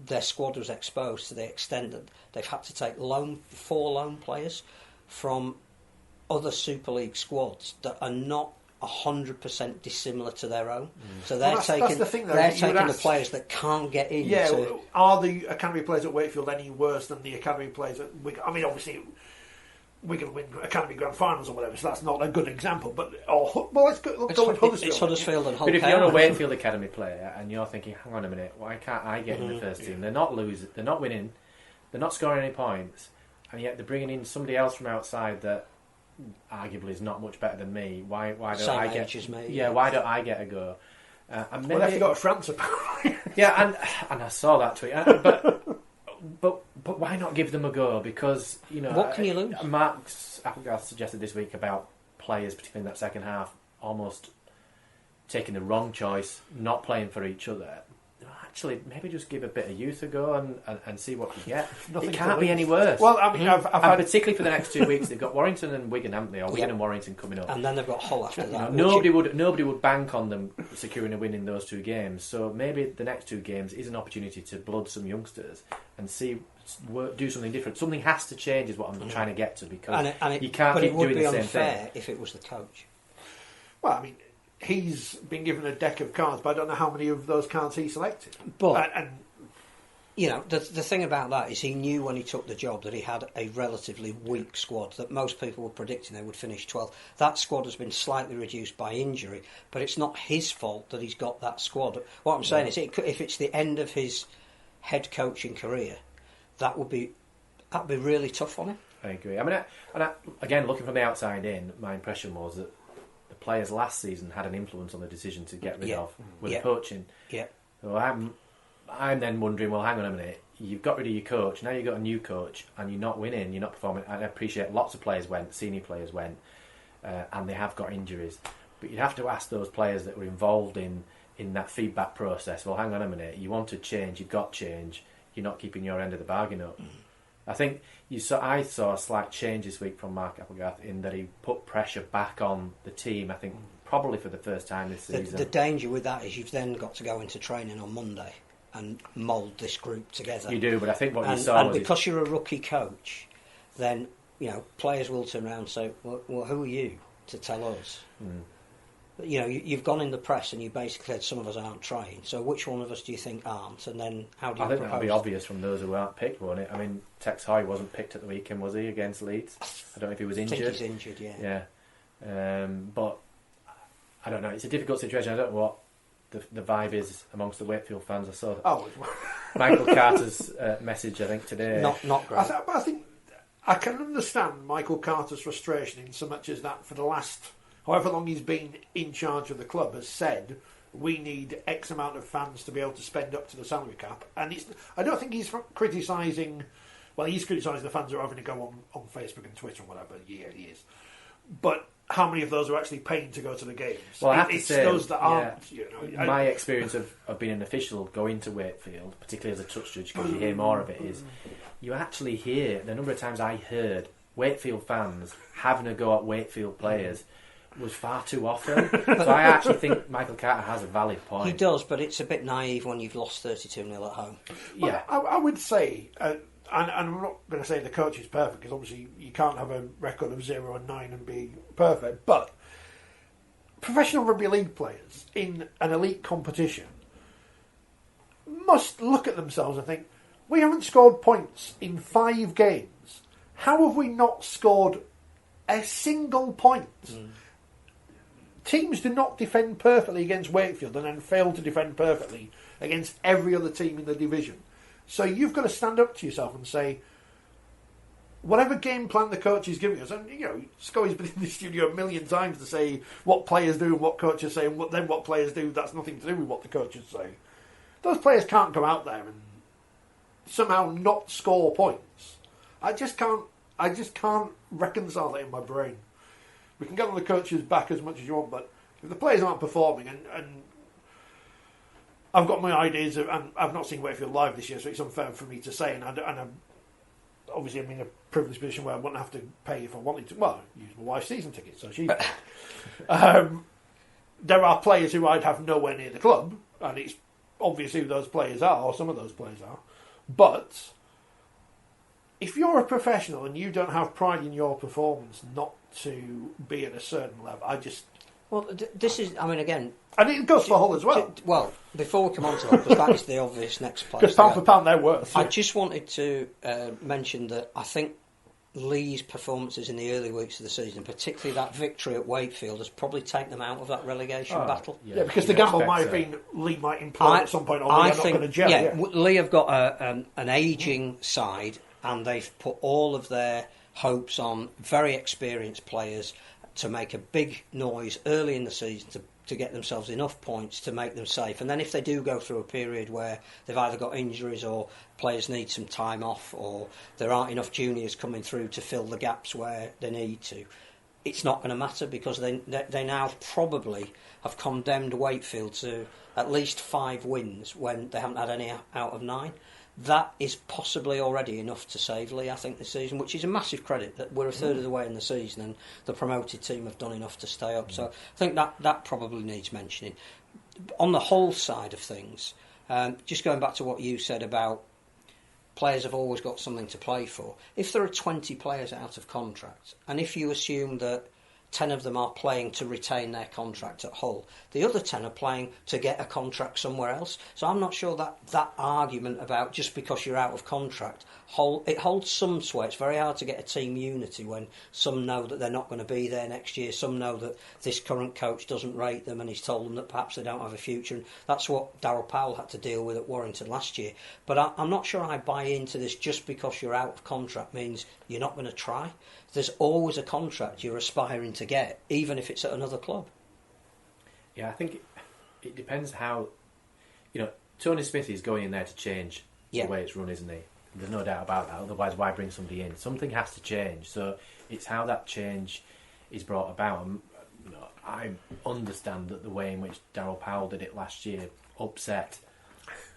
their squad was exposed to the extent that they've had to take 4 loan players from other Super League squads that are not 100% dissimilar to their own. So they're taking the players that can't get in. Yeah, are the academy players at Wakefield any worse than the academy players at Wigan? I mean, obviously, Wigan win academy grand finals or whatever, so that's not a good example. But let's go with Huddersfield. It's Huddersfield and Hull. But if you're a Wakefield academy player and you're thinking, hang on a minute, why can't I get in the first team? They're not losing, they're not winning, they're not scoring any points, and yet they're bringing in somebody else from outside that arguably is not much better than me. Why don't I get? Why don't I get a go? And maybe, well, if you go to France, apparently. Yeah, and I saw that tweet. But why not give them a go? Because what can you lose? Mark's Applegarth suggested this week about players, particularly in that second half, almost taking the wrong choice, not playing for each other. Actually, maybe just give a bit of youth a go and see what you get. It can't be any worse. Well, I mean, I've had... particularly for the next 2 weeks, they've got Warrington and Wigan, haven't they? Or Wigan and Warrington coming up, and then they've got Hull after that. Nobody would bank on them securing a win in those 2 games. So maybe the next 2 games is an opportunity to blood some youngsters and do something different. Something has to change, is what I'm trying to get to, because you can't keep doing the same thing. But it would be unfair if it was the coach. Well, I mean, he's been given a deck of cards, but I don't know how many of those cards he selected. But the thing about that is he knew when he took the job that he had a relatively weak squad, that most people were predicting they would finish 12th. That squad has been slightly reduced by injury, but it's not his fault that he's got that squad. What I'm saying is, if it's the end of his head coaching career, that'd be really tough on him. I agree. I mean, again, looking from the outside in, my impression was that the players last season had an influence on the decision to get rid of with poaching. Yeah. So I'm then wondering, well, hang on a minute, you've got rid of your coach, now you've got a new coach, and you're not winning, you're not performing. I appreciate lots of players went, senior players went, and they have got injuries. But you'd have to ask those players that were involved in that feedback process, well, hang on a minute, you wanted change, you've got change, you're not keeping your end of the bargain up. I think I saw a slight change this week from Mark Applegarth in that he put pressure back on the team, I think probably for the first time this season. The danger with that is you've then got to go into training on Monday and mould this group together. You do, but I think what you saw was... And because you're a rookie coach, then players will turn around and say, well, who are you to tell us? You've gone in the press and you basically said some of us aren't trained, so which one of us do you think aren't? And then how do you propose? I think that'll be obvious from those who aren't picked, won't it? I mean, Tex Hoy wasn't picked at the weekend, was he, against Leeds? I don't know if he was injured. I think he's injured, yeah. Yeah. But I don't know, it's a difficult situation. I don't know what the vibe is amongst the Wakefield fans. I saw Oh, Michael Carter's message, I think, today. Not great. I think I can understand Michael Carter's frustration in so much as that for the last however long he's been in charge of the club has said we need X amount of fans to be able to spend up to the salary cap, and I don't think he's criticising. Well, he's criticising the fans who are having to go on Facebook and Twitter and whatever. Yeah, he is. But how many of those are actually paying to go to the games? Well, I have to it's say, those that aren't. You know, my experience of being an official going to Wakefield, particularly as a touch judge, because you hear more of it, is you actually hear the number of times I heard Wakefield fans having a go at Wakefield players was far too often. So I actually think Michael Carter has a valid point. He does, but it's a bit naive when you've lost 32-0 at home. Yeah, I would say. And I'm not going to say the coach is perfect, because obviously you can't have a record of 0 and 9 and be perfect, but professional rugby league players in an elite competition must look at themselves and think, we haven't scored points in 5 games. How have we not scored a single point? Teams do not defend perfectly against Wakefield and then fail to defend perfectly against every other team in the division. So you've got to stand up to yourself and say, whatever game plan the coach is giving us, and you know, Scully's been in the studio a million times to say what players do and what coaches say, and what players do, that's nothing to do with what the coaches say. Those players can't go out there and somehow not score points. I just can't reconcile that in my brain. We can get on the coach's back as much as you want, but if the players aren't performing, and I've got my ideas, and I've not seen Wakefield live this year, so it's unfair for me to say. And I'm obviously I'm in a privileged position where I wouldn't have to pay if I wanted to. Well, use my wife's season ticket, so she. There are players who I'd have nowhere near the club, and it's obvious who those players are, or some of those players are. But if you're a professional and you don't have pride in your performance, not to be at a certain level, I just. Well, this is, I mean, again... And it goes for Hull as well. Well, before we come on to that, because that is the obvious next place. Because pound for pound, they're worth. I just wanted to mention that I think Leigh's performances in the early weeks of the season, particularly that victory at Wakefield, has probably taken them out of that relegation battle. Yeah, because the gamble might have been Leigh might implode at some point, or Leigh are not going to gel. Yeah, Leigh have got an ageing side, and they've put all of their hopes on very experienced players to make a big noise early in the season to get themselves enough points to make them safe. And then if they do go through a period where they've either got injuries or players need some time off or there aren't enough juniors coming through to fill the gaps where they need to, it's not going to matter, because they now probably have condemned Wakefield to at least 5 wins when they haven't had any out of 9. That is possibly already enough to save Leigh, I think, this season, which is a massive credit that we're a third of the way in the season and the promoted team have done enough to stay up. So I think that probably needs mentioning. On the whole side of things, just going back to what you said about players have always got something to play for. If there are 20 players out of contract, and if you assume that 10 of them are playing to retain their contract at Hull, the other 10 are playing to get a contract somewhere else. So I'm not sure that argument about just because you're out of contract, it holds some sway. It's very hard to get a team unity when some know that they're not going to be there next year, some know that this current coach doesn't rate them and he's told them that perhaps they don't have a future. And that's what Darryl Powell had to deal with at Warrington last year. But I'm not sure I buy into this just because you're out of contract means you're not going to try. There's always a contract you're aspiring to get, even if it's at another club. Yeah, I think it depends how... Tony Smith is going in there to change the way it's run, isn't he? There's no doubt about that. Otherwise, why bring somebody in? Something has to change. So it's how that change is brought about. And, I understand that the way in which Darryl Powell did it last year upset...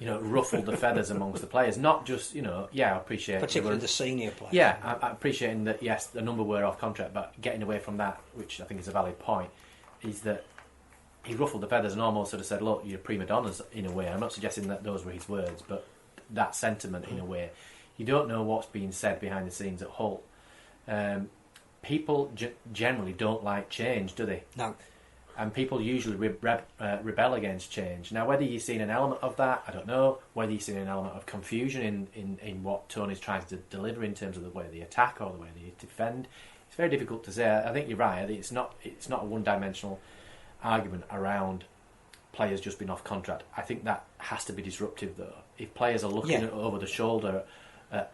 ruffled the feathers amongst the players. Not just, I appreciate... Particularly the senior players. Yeah, I appreciating that, yes, the number were off contract, but getting away from that, which I think is a valid point, is that he ruffled the feathers and almost sort of said, look, you're prima donnas in a way. I'm not suggesting that those were his words, but that sentiment in a way. You don't know what's being said behind the scenes at Hull. People generally don't like change, do they? No. And people usually rebel against change. Now, whether you've seen an element of that, I don't know. Whether you've seen an element of confusion in what Tony's trying to deliver in terms of the way they attack or the way they defend, it's very difficult to say. I think you're right. It's not a one-dimensional argument around players just been off contract. I think that has to be disruptive, though. If players are looking over the shoulder,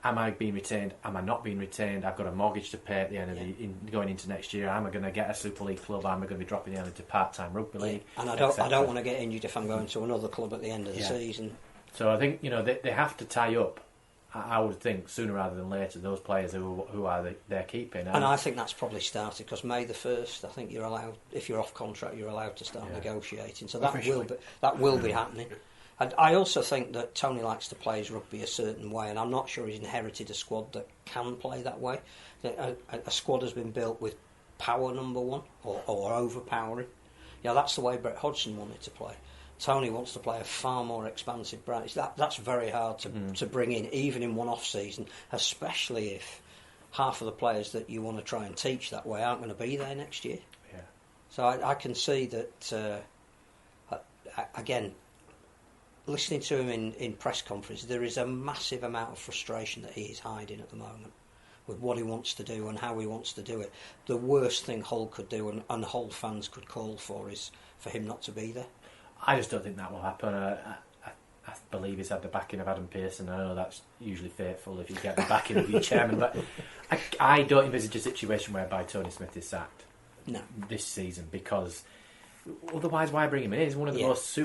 am I being retained? Am I not being retained? I've got a mortgage to pay at the end of going into next year. Am I going to get a Super League club? Am I going to be dropping down into part-time rugby league? And I don't want to get injured if I'm going to another club at the end of the season. So I think they have to tie up. I would think sooner rather than later those players who are they're keeping. And I think that's probably started because May the 1st, I think you're allowed, if you're off contract, you're allowed to start negotiating. So that will be happening. And I also think that Tony likes to play his rugby a certain way, and I'm not sure he's inherited a squad that can play that way. A squad has been built with power, number one, or overpowering. That's the way Brett Hodgson wanted to play. Tony wants to play a far more expansive brand. That's very hard to bring in, even in one off season, especially if half of the players that you want to try and teach that way aren't going to be there next year. Yeah. So I can see that, again, listening to him in press conferences, there is a massive amount of frustration that he is hiding at the moment with what he wants to do and how he wants to do it. The worst thing Hull could do and Hull fans could call for is for him not to be there. I just don't think that will happen. I believe he's had the backing of Adam Pearson. I know that's usually fateful if you get the backing of your chairman, but I don't envisage a situation whereby Tony Smith is sacked this season, because otherwise why bring him in? He's one of the most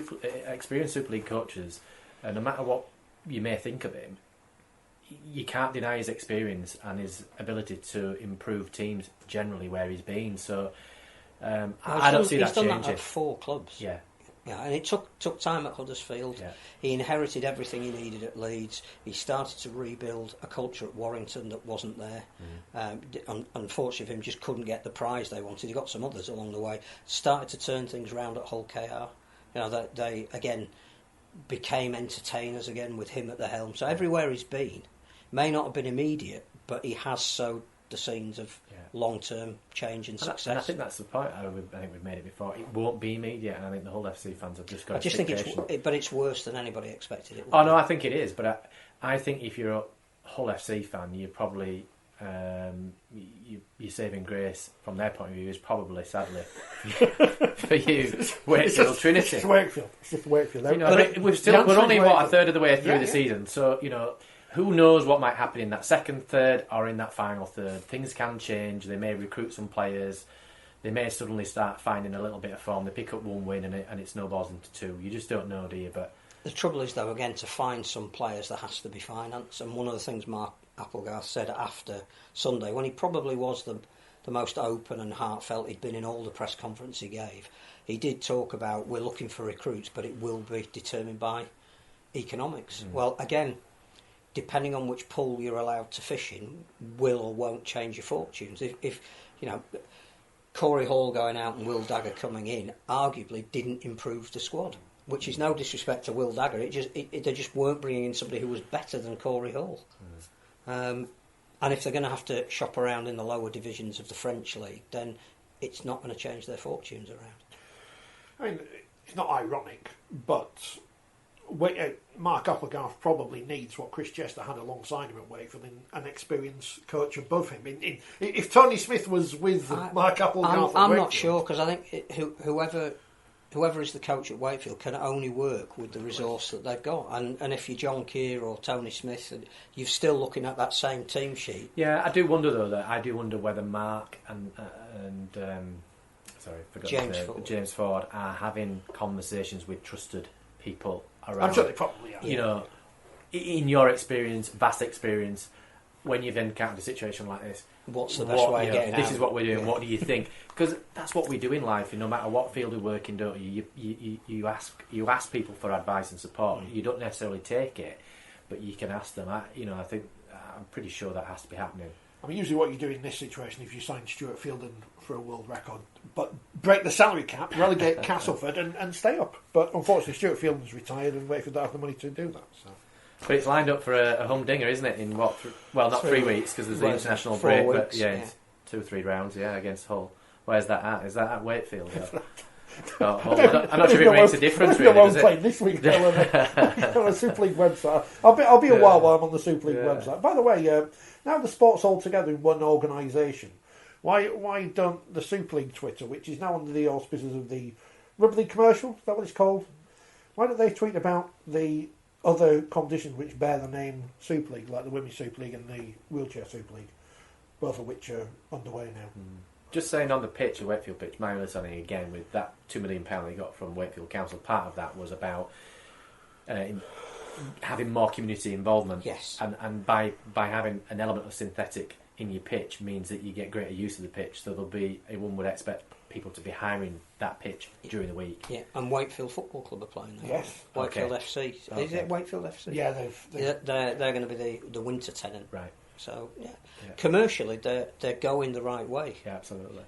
experienced Super League coaches, and no matter what you may think of him, you can't deny his experience and his ability to improve teams generally where he's been. So I don't see that changing. He's done that at 4 clubs. Yeah, and it took time at Huddersfield. Yeah. He inherited everything he needed at Leeds. He started to rebuild a culture at Warrington that wasn't there. Unfortunately for him, just couldn't get the prize they wanted. He got some others along the way. Started to turn things around at Hull KR. They again became entertainers again with him at the helm. So everywhere he's been, may not have been immediate, but he has sowed the scenes of long-term change and success. And I think that's the point. I think we've made it before. It won't be immediate, and I think the Hull FC fans have just got. I just think it's worse than anybody expected it. No, I think it is. But I think if you're a Hull FC fan, you're probably your saving grace from their point of view is probably, sadly, for you, Wakefield Trinity. It's Wakefield. It's just Wakefield. We're only a third of the way through the season, so who knows what might happen in that second third or in that final third. Things can change. They may recruit some players. They may suddenly start finding a little bit of form. They pick up one win and it snowballs into 2. You just don't know, do you? But the trouble is, though, again, to find some players, there has to be finance. And one of the things Mark Applegarth said after Sunday, when he probably was the most open and heartfelt he'd been in all the press conference he gave, he did talk about, we're looking for recruits, but it will be determined by economics. Well, again, depending on which pool you're allowed to fish in, will or won't change your fortunes. If Corey Hall going out and Will Dagger coming in arguably didn't improve the squad, which is no disrespect to Will Dagger. They just weren't bringing in somebody who was better than Corey Hall. And if they're going to have to shop around in the lower divisions of the French league, then it's not going to change their fortunes around. I mean, it's not ironic, but Mark Applegarth probably needs what Chris Chester had alongside him at Wakefield, an experienced coach above him. If Tony Smith was with Mark Applegarth, I'm not sure, because I think whoever is the coach at Wakefield can only work with the resource that they've got. And if you're John Keir or Tony Smith, you're still looking at that same team sheet. Yeah, I do wonder whether Mark and James Ford are having conversations with trusted people around. I'm sure they probably are. In your experience, vast experience, when you've encountered a situation like this, what's the best way of getting out? This is what we're doing. What do you think? Because that's what we do in life. No matter what field we work in, don't you? You ask people for advice and support. You don't necessarily take it, but you can ask them. I think I'm pretty sure that has to be happening. I mean, usually what you do in this situation, if you sign Stuart Fielden for a world record, but break the salary cap, relegate Castleford and stay up. But unfortunately, Stuart Fielden's retired and Wakefield don't have the money to do that. So. But it's lined up for a humdinger, isn't it? In what? Not 3 weeks because there's the international break. Weeks, but it's 2 or 3 rounds. Against Hull. Where's that at? Is that at Wakefield? I'm not sure if it makes a difference. Really, does it? Playing this week on the Super League website. I'll be a while I'm on the Super League website. By the way, now the sport's all together in one organisation. Why don't the Super League Twitter, which is now under the auspices of the Rugby League commercial, is that what it's called? Why don't they tweet about the other competitions which bear the name Super League, like the Women's Super League and the Wheelchair Super League, both of which are underway now? Just saying on the pitch, the Wakefield pitch, my understanding again with that £2 million they got from Wakefield Council, part of that was about having more community involvement. Yes. And by having an element of synthetic in your pitch means that you get greater use of the pitch. So one would expect people to be hiring that pitch during the week. Yeah, and Wakefield Football Club are playing there. Yes. Wakefield FC. Is it Wakefield FC? Yeah, they're going to be the winter tenant. Right. So, commercially, they're going the right way. Yeah, absolutely.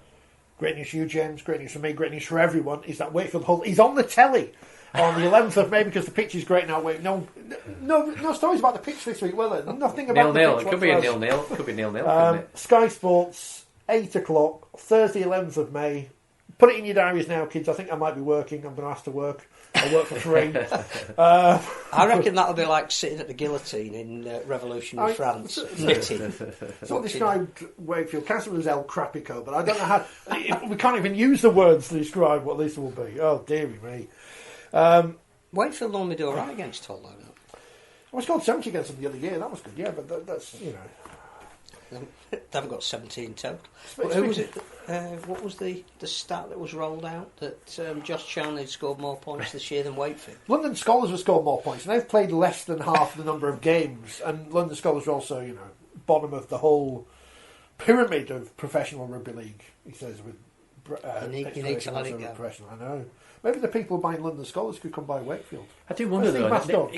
Great news for you, James. Great news for me. Great news for everyone. Is that Wakefield Hull is on the telly on the 11th of May because the pitch is great now. No stories about the pitch this week, will there? Nothing about the pitch. It could be a 0-0. Could be 0-0. Couldn't it? Sky Sports, 8 o'clock, Thursday, 11th of May. Put it in your diaries now, kids. I think I might be working. I'm going to ask to work. I'll work for free. I reckon that'll be like sitting at the guillotine in revolutionary France, knitting. It's not described Wakefield Castle as El Crapico, but I don't know how... we can't even use the words to describe what this will be. Oh, dearie me. Wakefield normally do all right against Hull, though. I was scored 70 against them the other year. That was good, yeah, but that's, you know... They haven't got 17 total. Who was it? What was the stat that was rolled out that Josh Chan had scored more points this year than Wakefield? London Scholars have scored more points, and they've played less than half the number of games. And London Scholars are also, you know, bottom of the whole pyramid of professional rugby league. He says with you need to let it go. Professional. I know. Maybe the people buying London Scholars could come by Wakefield. I do wonder though.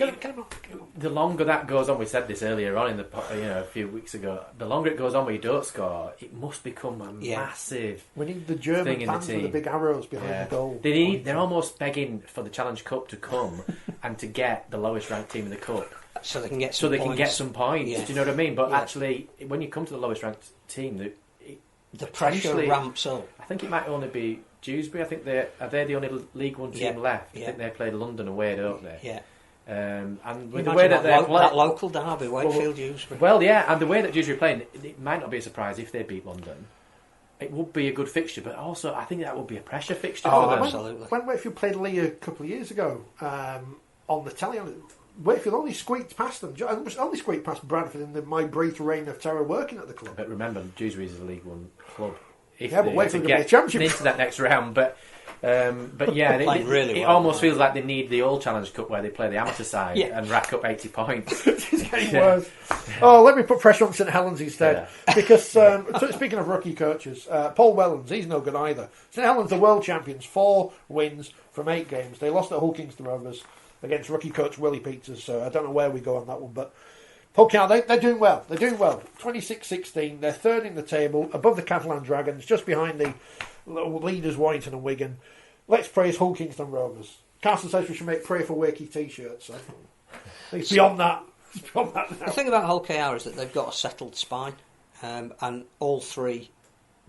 The longer that goes on, we said this earlier on in the a few weeks ago. The longer it goes on where you don't score, it must become a massive. We need the German fans with the big arrows behind the goal. They're almost begging for the Challenge Cup to come and to get the lowest ranked team in the cup, so they can get some points. Yeah. Do you know what I mean? But actually, when you come to the lowest ranked team, the pressure ramps up. I think it might only be Dewsbury. I think they're the only League One team left. I think they play London away, don't they? Yeah. And with the way that they're playing, that local derby, Wakefield Dewsbury. Well, yeah, and the way that Dewsbury are playing, it might not be a surprise if they beat London. It would be a good fixture, but also I think that would be a pressure fixture for them. Absolutely. When Wakefield played Leigh a couple of years ago on the telly, Wakefield only squeaked past them. Only squeaked past Bradford in my brief reign of terror working at the club. But remember, Dewsbury is a League One club. But Wakefield get into that next round. But yeah, it almost feels like they need the old Challenge Cup where they play the amateur side and rack up 80 points. It's getting worse. Oh, let me put pressure on St Helens instead. Yeah. Because, speaking of rookie coaches, Paul Wellens, he's no good either. St Helens are world champions, 4 wins from 8 games. They lost at Hull Kingston Rovers against rookie coach Willie Peters, so I don't know where we go on that one, but Hull County, they're doing well. 26-16, they're third in the table, above the Catalan Dragons, just behind the leaders Warrington and Wigan. Let's praise Hull Kingston Rovers. Carson says we should make Pray for Wakey t-shirts. So it's beyond that. It's beyond that now. The thing about Hull KR is that they've got a settled spine, and all 3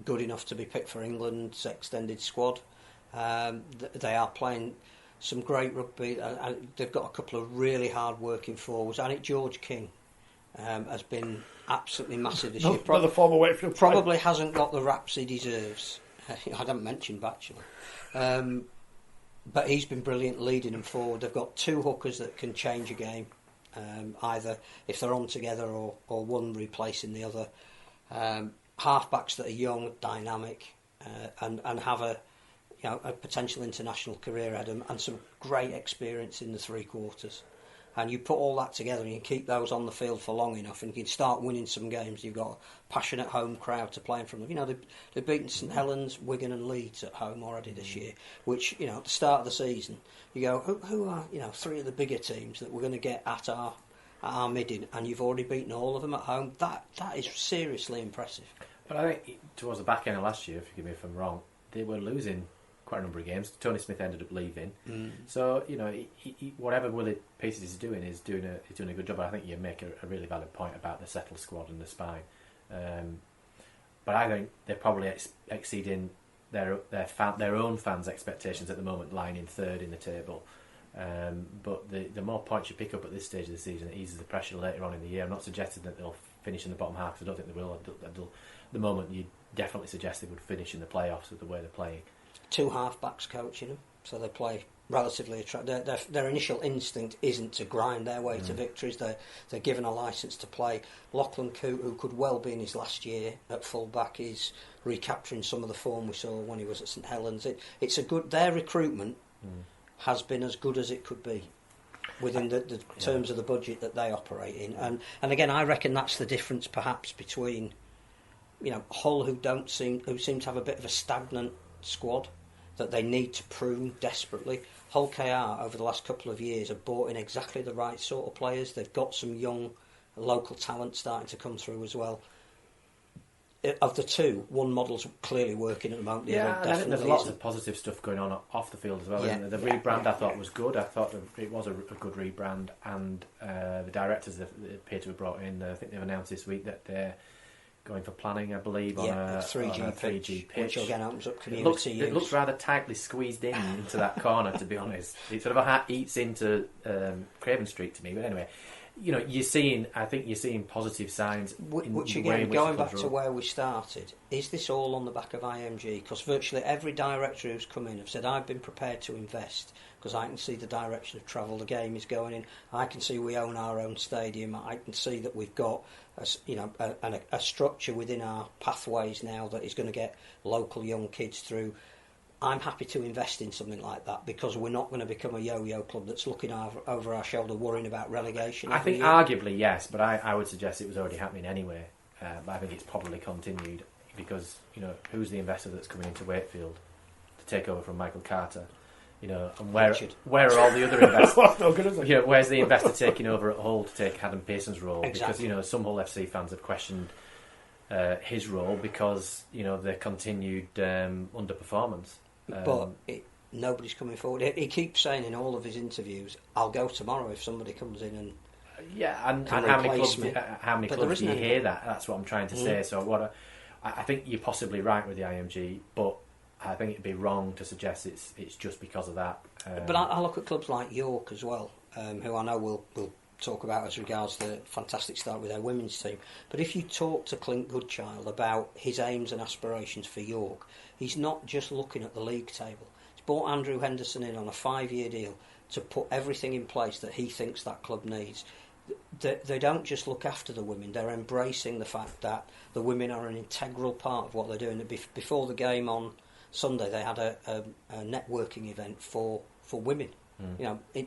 good enough to be picked for England's extended squad. They are playing some great rugby. They've got a couple of really hard-working forwards. I think George King has been absolutely massive this year. Another former Wakefield probably hasn't got the raps he deserves. I haven't mentioned Batchelor. But he's been brilliant leading them forward. They've got 2 hookers that can change a game, either if they're on together or one replacing the other. Halfbacks that are young, dynamic, and have a potential international career ahead of them, and some great experience in the 3 quarters. And you put all that together and you keep those on the field for long enough and you can start winning some games. You've got a passionate home crowd to play in front of. You know, they've beaten St Helens, Wigan and Leeds at home already this year, which, you know, at the start of the season, you go, who are, 3 of the bigger teams that we're going to get at our midding, and you've already beaten all of them at home. That is seriously impressive. But I think towards the back end of last year, forgive me if I'm wrong, they were losing quite a number of games. Tony Smith ended up leaving, so he, whatever Willie Peters is doing, he's doing a good job. I think you make a really valid point about the settled squad and the spine, but I think they're probably exceeding their own fans' expectations at the moment, lying in 3rd in the table. But the more points you pick up at this stage of the season, it eases the pressure later on in the year. I'm not suggesting that they'll finish in the bottom half, because I don't think they will. At the moment, you definitely suggest they would finish in the playoffs with the way they're playing. 2 half-backs coaching them. so they play relatively attractive. Their initial instinct isn't to grind their way to victories. They're given a licence to play. Lachlan Coote, who could well be in his last year at full back, is recapturing some of the form we saw when he was at St Helens. It's a good. Their recruitment has been as good as it could be within the terms of the budget that they operate in. And again, I reckon that's the difference perhaps between Hull, who seem to have a bit of a stagnant squad that they need to prune desperately. Hull KR over the last couple of years have brought in exactly the right sort of players. They've got some young local talent starting to come through as well. Of the two, one model's clearly working at the moment. The other I think there's lots isn't. of positive stuff going on off the field as well. Yeah. The rebrand I thought was good. I thought it was a good rebrand, and the directors that appear to have brought in, I think they've announced this week that they're going for planning, I believe, on a 3G pitch. Which again opens up community use. It looks rather tightly squeezed into that corner, to be honest. It sort of eats into Craven Street to me, but anyway. You're seeing positive signs. Which again, going back to where we started, is this all on the back of IMG? Because virtually every director who's come in have said, I've been prepared to invest because I can see the direction of travel the game is going in. I can see we own our own stadium. I can see that we've got a structure within our pathways now that is going to get local young kids through. I'm happy to invest in something like that because we're not going to become a yo-yo club that's looking over our shoulder worrying about relegation. I think arguably yes, but I would suggest it was already happening anyway. But I think it's probably continued because who's the investor that's coming into Wakefield to take over from Michael Carter? And where are all the other investors? Where's the investor taking over at Hull to take Adam Pearson's role? Exactly. Because some Hull FC fans have questioned his role because their continued underperformance. But nobody's coming forward. He keeps saying in all of his interviews, "I'll go tomorrow if somebody comes in and and how many clubs do you hear that? That's what I'm trying to say. So I think you're possibly right with the IMG, but I think it'd be wrong to suggest it's just because of that. But I look at clubs like York as well, who I know we'll talk about as regards the fantastic start with their women's team. But if you talk to Clint Goodchild about his aims and aspirations for York, he's not just looking at the league table. He's brought Andrew Henderson in on a 5-year deal to put everything in place that he thinks that club needs. They don't just look after the women, they're embracing the fact that the women are an integral part of what they're doing. Before the game on Sunday, they had a networking event for women.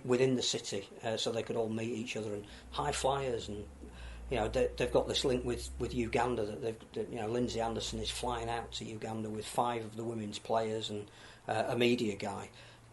Within the city, so they could all meet each other and high flyers, and they've got this link with Uganda that Lindsay Anderson is flying out to Uganda with 5 of the women's players and a media guy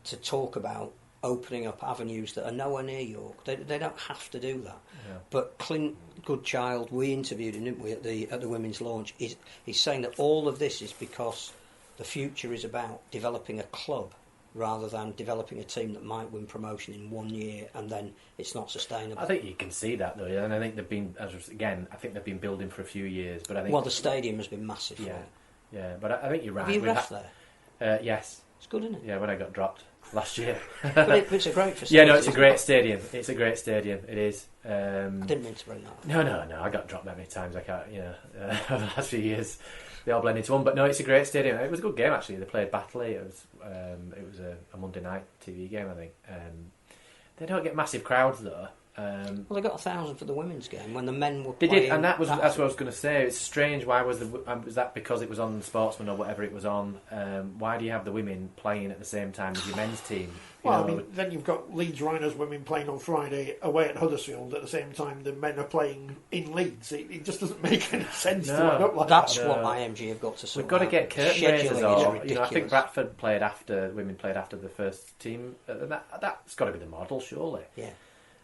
to talk about opening up avenues that are nowhere near York. They don't have to do that. Yeah. But Clint Goodchild, we interviewed him, didn't we, at the women's launch? He's saying that all of this is because the future is about developing a club rather than developing a team that might win promotion in 1 year and then it's not sustainable. I think you can see that though, and I think they've been, they've been building for a few years. But I think the stadium has been massive. Yeah. But I think you're right. Have you ref there? Yes. It's good, isn't it? Yeah, when I got dropped last year. But it's a great facility. Yeah, no, it's a great stadium. It's a great stadium. It is. I didn't mean to bring that up. No. I got dropped that many times. I can't. Over the last few years. They all blend into one, but no, it's a great stadium. It was a good game actually. They played Batley. It was a Monday night TV game, I think. They don't get massive crowds though. Well, they got 1,000 for the women's game when the men were They playing. did, and that's what I was going to say. It's strange. Why was that because it was on Sportsman or whatever it was on? Why do you have the women playing at the same time as your men's team? Then you've got Leeds Rhinos women playing on Friday away at Huddersfield at the same time the men are playing in Leeds. It just doesn't make any sense to end up like that's that. what IMG have got to sort. We've got to get curtain raisers, or I think Bradford women played after the first team. That's got to be the model, surely. Yeah.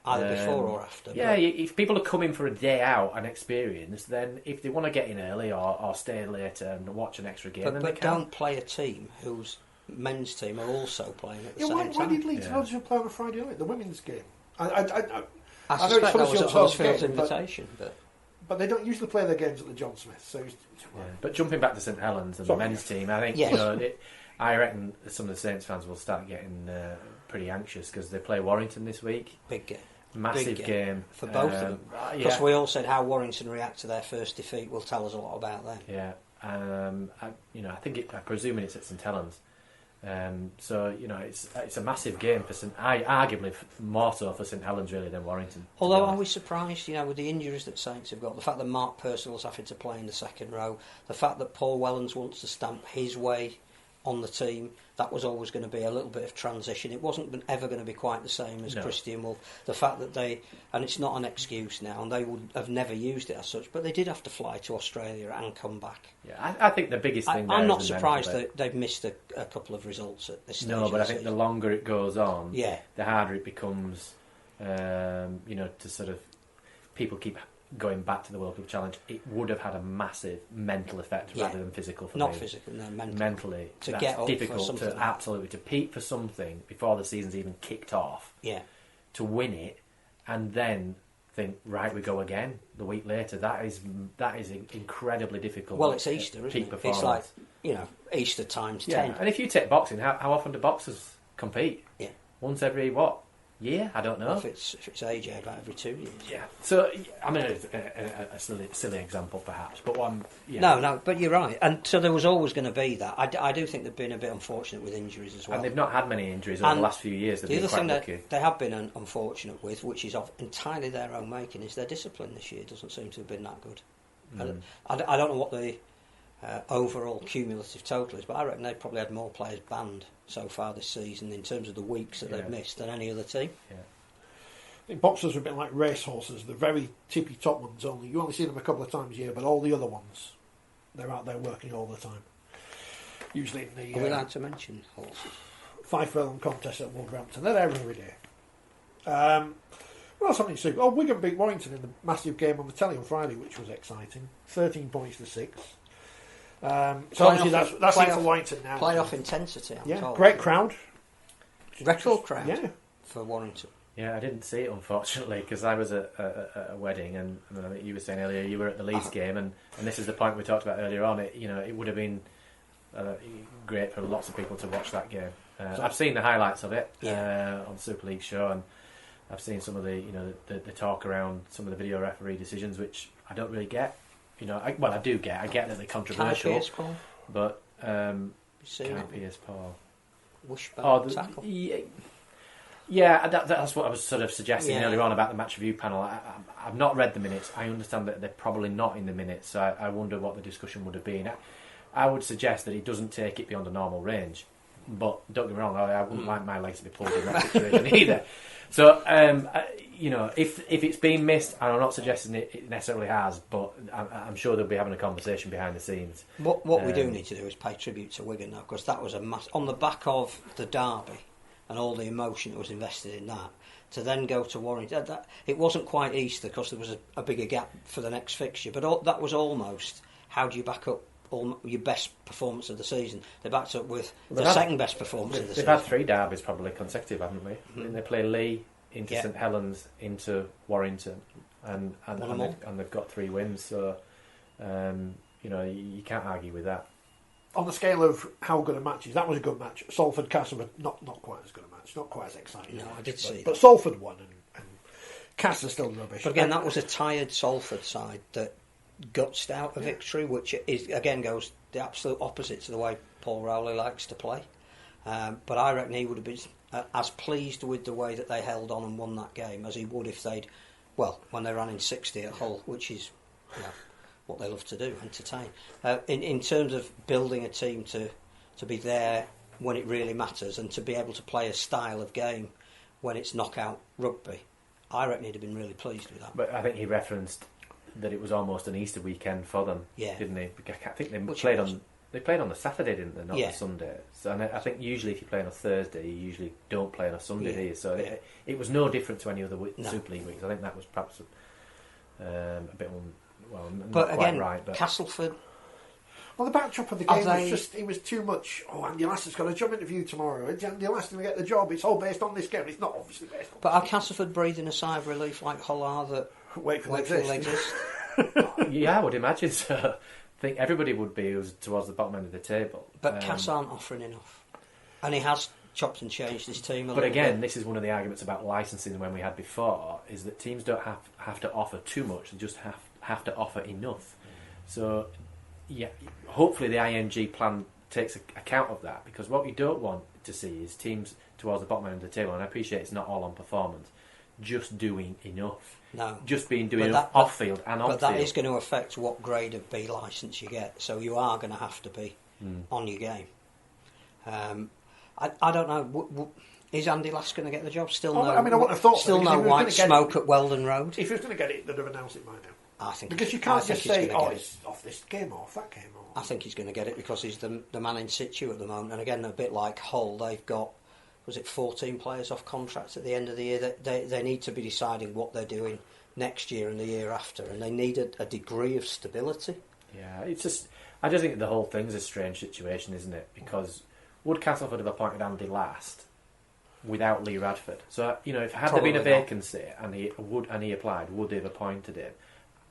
Either before or after. Yeah, if people are coming for a day out and experience, then if they want to get in early or stay later and watch an extra game, then they can. Don't play a team whose men's team are also playing at the same time. Why did Leeds Huddersfield play on a Friday night, the women's game? I suspect that was at Huddersfield's invitation, but they don't usually play their games at the John Smith. So, But jumping back to St Helens and the men's team, I think I reckon some of the Saints fans will start getting pretty anxious because they play Warrington this week. Big game. Massive game. For both of them. Because we all said how Warrington react to their first defeat will tell us a lot about them. Yeah. I'm presuming it's at St Helens. So it's a massive game for arguably more so for St Helens really than Warrington. Although I was surprised, with the injuries that Saints have got, the fact that Mark Purcell's having to play in the second row, the fact that Paul Wellens wants to stamp his way on the team, that was always going to be a little bit of transition. It wasn't ever going to be quite the same as Christian Wolf. The fact that and it's not an excuse now, and they would have never used it as such, but they did have to fly to Australia and come back. Yeah, I think the biggest thing I'm not surprised that they've missed a couple of results at this stage. No, but I think the longer it goes on, the harder it becomes, to sort of, people keep going back to the World Cup Challenge. It would have had a massive mental effect rather than physical for me. Not physical, no, mentally. To that's get up difficult for something to absolutely to peak for something before the season's even kicked off. Yeah. To win it and then think, right, we go again the week later. That is incredibly difficult. Well, it's Easter, isn't it? It's like Easter times 10. And if you take boxing, how often do boxers compete? Yeah. Once every year? I don't know. Well, if it's AJ, about every 2 years. Yeah. So I mean, a silly example perhaps, but one. Yeah. No, but you're right. And so there was always going to be that. I do think they've been a bit unfortunate with injuries as well. And they've not had many injuries over the last few years. The other thing that they have been unfortunate with, which is of entirely their own making, is their discipline this year doesn't seem to have been that good. I don't know what the overall cumulative total is, but I reckon they've probably had more players banned so far this season in terms of the weeks that they've missed than any other team. Yeah. I think boxers are a bit like racehorses. The very tippy top ones you only see them a couple of times a year, but all the other ones, they're out there working all the time. Usually in the... Are we allowed to mention horses? 5 furlong contest at Wolverhampton. They're there every day. Well, something super. Wigan beat Warrington in the massive game on the telly on Friday, which was exciting. 13 points to 6. So obviously that's it for Warrington now. Playoff intensity, I'm told. Great crowd. Record crowd. Yeah. For Warrington. Yeah, I didn't see it unfortunately because I was at a wedding, and I think you were saying earlier you were at the Leeds game, and this is the point we talked about earlier on. It would have been great for lots of people to watch that game. I've seen the highlights of it on the Super League show, and I've seen some of the talk around some of the video referee decisions, which I don't really get. I do get. I get that they're controversial, Pierce Paul? but Can't Pierce Paul. Wishbone tackle. Yeah, that's what I was sort of suggesting earlier on about the match review panel. I've not read the minutes. I understand that they're probably not in the minutes, so I wonder what the discussion would have been. I would suggest that he doesn't take it beyond a normal range, but don't get me wrong, I wouldn't like my legs to be pulled in that situation either. So, if it's been missed, and I'm not suggesting it necessarily has, but I'm sure they'll be having a conversation behind the scenes. What we do need to do is pay tribute to Wigan now, because that was on the back of the derby and all the emotion that was invested in that, to then go to Warrington. It wasn't quite Easter because there was a bigger gap for the next fixture, but that was almost, how do you back up your best performance of the season? They backed up with the second best performance of the season. They've had 3 derbies probably consecutive, haven't they? Mm-hmm. I mean, they play Leigh into St Helens, into Warrington, and they've got 3 wins, so you can't argue with that. On the scale of how good a match is, that was a good match. Salford Castleford, not quite as good a match, not quite as exciting. No, I did see that. But Salford won, and Castleford still rubbish. But again, that was a tired Salford side that gutsed out a victory, which goes the absolute opposite to the way Paul Rowley likes to play. But I reckon he would have been as pleased with the way that they held on and won that game as he would if when they ran in 60 at Hull, which is what they love to do, entertain. In terms of building a team to be there when it really matters and to be able to play a style of game when it's knockout rugby, I reckon he'd have been really pleased with that. But I think he referenced that it was almost an Easter weekend for them, didn't he? I think they played on the Saturday, didn't they? Not the Sunday. So, and I think usually if you play on a Thursday, you usually don't play on a Sunday, do you? So it was no different to any other Super League weeks. I think that was perhaps a bit not quite right. But Castleford. Well, the backdrop of the game was just, it was too much. Andy Lasseter's got a job interview tomorrow. Is Andy Lasseter going to get the job? It's all based on this game. It's not obviously based on But are Castleford breathing a sigh of relief like Hull are that Wakefield exists? Yeah, I would imagine so. I think everybody would be who's towards the bottom end of the table. But Cass aren't offering enough. And he has chopped and changed his team a little bit. But again, this is one of the arguments about licensing when we had before, is that teams don't have to offer too much, they just have to offer enough. So, hopefully the IMG plan takes account of that, because what you don't want to see is teams towards the bottom end of the table, and I appreciate it's not all on performance, just doing enough. No. Just doing enough off-field and on-field. But that is going to affect what grade of B licence you get, so you are going to have to be on your game. I don't know. Is Andy Last going to get the job? Still no. I mean, I wouldn't have thought. Still no white smoke at Weldon Road. If he was going to get it, they'd have announced it by now. I think because you can't just say, "Oh, it's off this game or off that game." Or... I think he's going to get it because he's the man in situ at the moment. And again, a bit like Hull, they've got 14 players off contracts at the end of the year. They need to be deciding what they're doing next year and the year after, and they need a degree of stability. Yeah, it's just. I just think the whole thing's a strange situation, isn't it? Because would Castleford have appointed Andy Last without Leigh Radford? So if had there been a vacancy and he applied, would they have appointed him?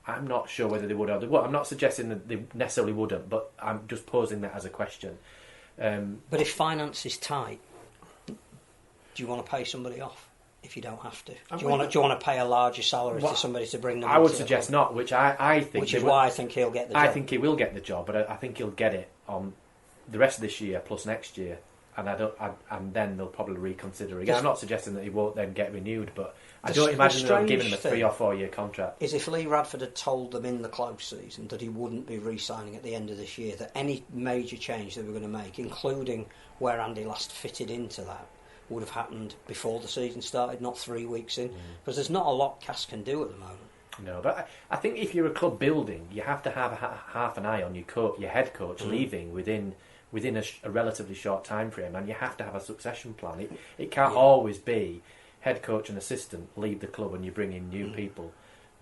I'm not sure whether they would or they would. I'm not suggesting that they necessarily wouldn't, but I'm just posing that as a question. But if finance is tight, do you want to pay somebody off if you don't have to? Do you want to pay a larger salary to somebody to bring them? I would suggest not, which I think. Which is why I think he'll get the job. I think he will get the job, but I think he'll get it on the rest of this year plus next year, and then they'll probably reconsider again. I'm not suggesting that he won't then get renewed, but I don't imagine they'll give him a 3 or 4 year contract. Is if Leigh Radford had told them in the close season that he wouldn't be re-signing at the end of this year, that any major change they were going to make, including where Andy Last fitted into that, would have happened before the season started, not 3 weeks in, because there's not a lot Cass can do at the moment. No, but I think if you're a club building, you have to have half an eye on your head coach leaving within a relatively short time frame, and you have to have a succession plan. It can't always be head coach and assistant leave the club and you bring in new people.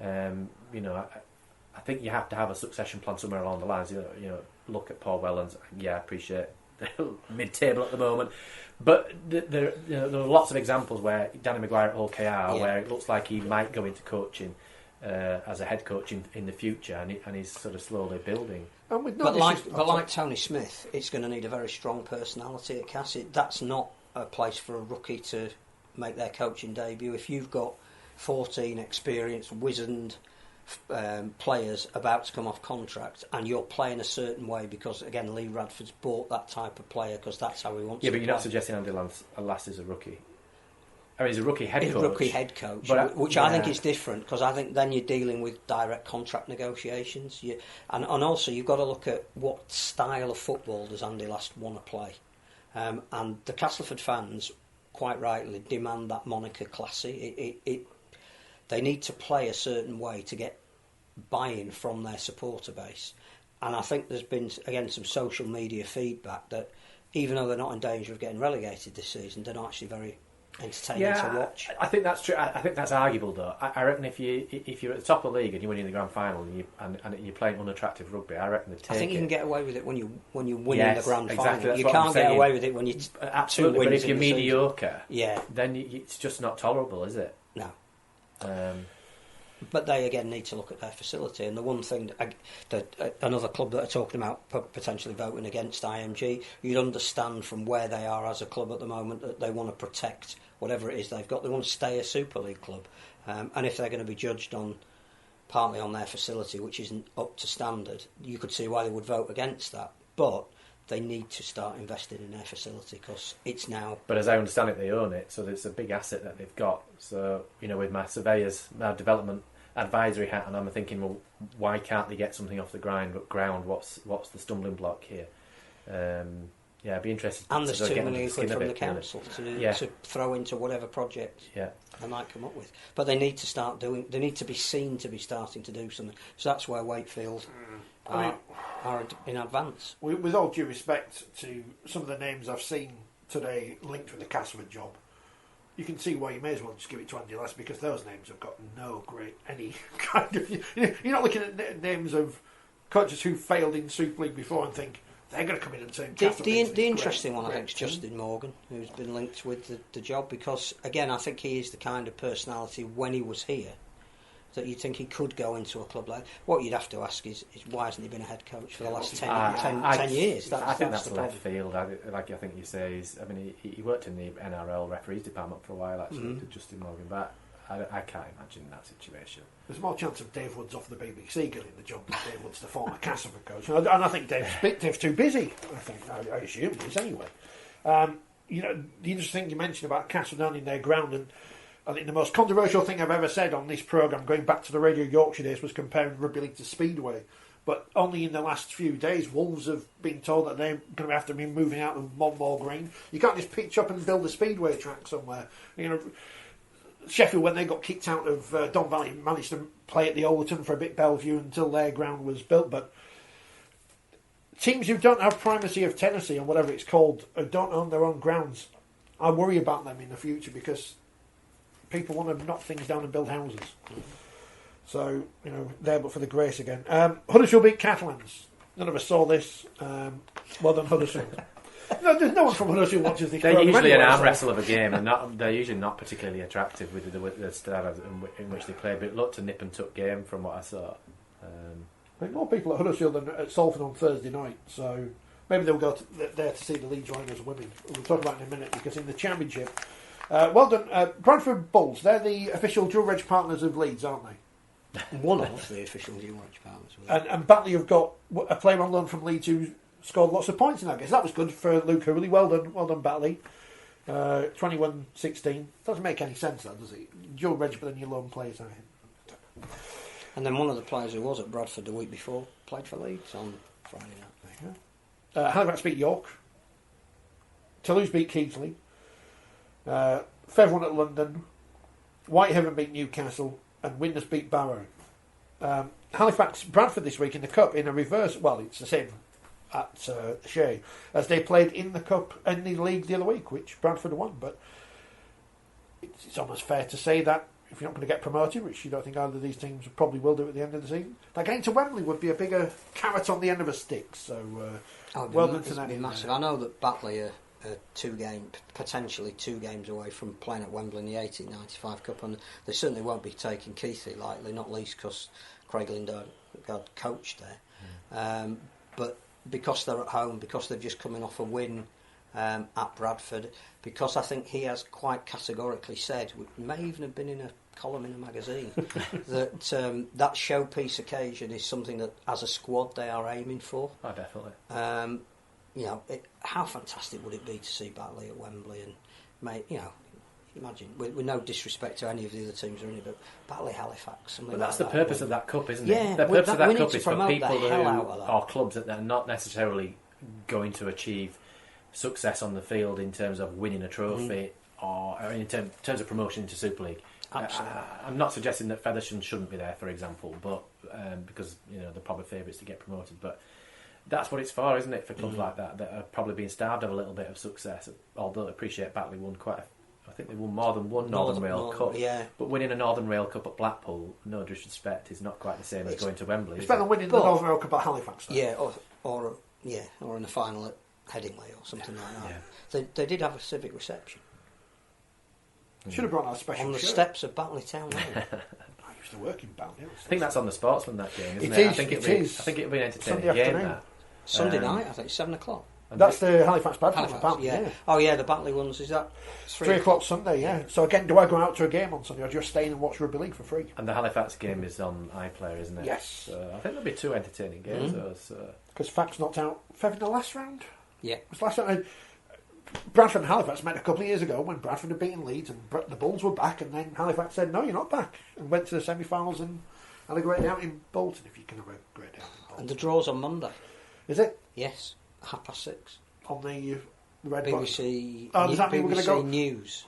I think you have to have a succession plan somewhere along the lines. Look at Paul Wellens. Yeah, I appreciate mid-table at the moment, but there are lots of examples where Danny Maguire at Hull KR, where it looks like he might go into coaching as a head coach in the future, and he's sort of slowly building. But like Tony Smith, it's going to need a very strong personality at Cass. That's not a place for a rookie to make their coaching debut. If you've got 14 experienced, wizened players about to come off contract, and you're playing a certain way because, again, Leigh Radford's bought that type of player because that's how he wants to play. Yeah, but you're not suggesting Andy Last is a rookie. I mean, he's a rookie head coach. He's a rookie head coach, which I think is different, because I think then you're dealing with direct contract negotiations. And also you've got to look at what style of football does Andy Last want to play. And the Castleford fans, quite rightly, demand that moniker classy. They need to play a certain way to get buy-in from their supporter base. And I think there's been, again, some social media feedback that even though they're not in danger of getting relegated this season, they're not actually very entertaining to watch. I think that's true. I think that's arguable, though. I reckon if you're at the top of the league and you're winning the grand final and you're playing unattractive rugby, I reckon they take it. I think you can get away with it when you're winning the grand exactly, final. You can't get away with it when you're absolutely. But if you're mediocre, season. then it's just not tolerable, is it? No. But they again need to look at their facility. And the one thing that another club that are talking about potentially voting against IMG, you'd understand from where they are as a club at the moment that they want to protect whatever it is they've got. They want to stay a Super League club, and if they're going to be judged partly on their facility, which isn't up to standard, you could see why they would vote against that. But they need to start investing in their facility because it's now. But as I understand it, they own it, so it's a big asset that they've got. So with my development advisory hat, and I'm thinking, well, why can't they get something off the ground? What's the stumbling block here? I'd be interested. And there's £2 million quid from the council to throw into whatever project they might come up with. But they need to start doing. They need to be seen to be starting to do something. So that's where Wakefield are in advance. With all due respect to some of the names I've seen today linked with the Castleford job, you can see why you may as well just give it to Andy Last, because those names have got any kind of. You're not looking at names of coaches who failed in Super League before and think they're going to come in and turn Castleford. The interesting one, I think, is Justin Morgan, who's been linked with the job, because again, I think he is the kind of personality when he was here that you'd think he could go into a club like. What you'd have to ask is why hasn't he been a head coach for the last 10 years? I think that's left field. Like I think you say, he worked in the NRL referees department for a while, actually, to Justin Morgan. But I can't imagine that situation. There's more chance of Dave Woods off the BBC getting the job than Dave Woods, the former Castleford coach. And I think Dave's too busy. I assume he is anyway. The interesting thing you mentioned about Castle owning their ground, and I think the most controversial thing I've ever said on this programme, going back to the Radio Yorkshire days, was comparing Rugby League to Speedway. But only in the last few days, Wolves have been told that they're going to have to be moving out of Monmore Green. You can't just pitch up and build a Speedway track somewhere. Sheffield, when they got kicked out of Don Valley, managed to play at the Overton for a bit, Bellevue, until their ground was built. But teams who don't have primacy of tenancy, or whatever it's called, or don't own their own grounds, I worry about them in the future, because people want to knock things down and build houses. So, there but for the grace again. Huddersfield beat Catalans. None of us saw this. Well done, Huddersfield. No, there's no one from Huddersfield watches this. They're usually an arm wrestle of a game, and they're usually not particularly attractive with the style in which they play. But it looked a nip and tuck game from what I saw. I think more people at Huddersfield than at Salford on Thursday night, so maybe they'll go there to see the Leeds Rhinos women. We'll talk about it in a minute, because in the Championship, well done, Bradford Bulls. They're the official dual reg partners of Leeds, aren't they? One of the official dual reg partners. And Batley have got a player on loan from Leeds who scored lots of points in that game. So that was good for Luke Hurley. Well done, Batley. 21-16. Doesn't make any sense, that, does it? Dual reg, but then your loan players are him. And then one of the players who was at Bradford the week before played for Leeds on Friday night. There you go. Halifax beat York. Toulouse beat Keighley. Fev won at London. Whitehaven beat Newcastle. And Widnes beat Barrow. Halifax, Bradford this week in the Cup in a reverse. Well, it's the same at Shea as they played in the Cup and the league the other week, which Bradford won. But it's almost fair to say that if you're not going to get promoted, which you don't think either of these teams probably will do at the end of the season, that getting to Wembley would be a bigger carrot on the end of a stick. So, well done to them. It'd be massive. I know that Batley are potentially two games away from playing at Wembley in the 1895 Cup, and they certainly won't be taking Keithley lightly, not least because Craig Lindard coached there. But because they're at home, because they've just coming off a win at Bradford, because I think he has quite categorically said, which may even have been in a column in a magazine, that that showpiece occasion is something that as a squad they are aiming for. Oh, definitely. How fantastic would it be to see Batley at Wembley, and imagine, with no disrespect to any of the other teams or anything, but Batley Halifax. But that's the purpose of that cup, isn't it? The purpose of that cup is for people or clubs that are not necessarily going to achieve success on the field in terms of winning a trophy or in terms of promotion into Super League. Absolutely. I'm not suggesting that Featherstone shouldn't be there, for example, but because they're probably favourites to get promoted, but that's what it's for, isn't it, for clubs like that are probably being starved of a little bit of success. Although I appreciate Batley won I think they won more than one Northern Rail Cup. Yeah. But winning a Northern Rail Cup at Blackpool, no disrespect, is not quite the same as going to Wembley. It's better than winning the Northern Rail Cup at Halifax, though. Yeah, or in the final at Headingley or something like that. Yeah. They did have a civic reception. Should have brought out a special on the shirt. Steps of Batley Town Hall. I used to work in Batley. I think that's on the Sportsman, that game, isn't it? It I think it'll be an entertaining Sunday game. afternoon. Sunday night, I think, 7 o'clock. That's the Halifax Bradford. Yeah. Oh yeah, the Batley ones. Is that 3 o'clock Sunday? Yeah. So again, do I go out to a game on Sunday, or just stay and watch Rugby League for free? And the Halifax game is on iPlayer, isn't it? Yes. So I think there'll be two entertaining games. Because Fax knocked out Fev in the last round. Yeah. It was last round. Bradford and Halifax met a couple of years ago when Bradford had beaten Leeds and the Bulls were back, and then Halifax said, "No, you're not back," and went to the semi-finals and had a great day out in Bolton. If you can have a great day out in Bolton. And the draw's on Monday. Is it? Yes, 6:30. On the Red BBC. Oh, does that mean we're going to go News?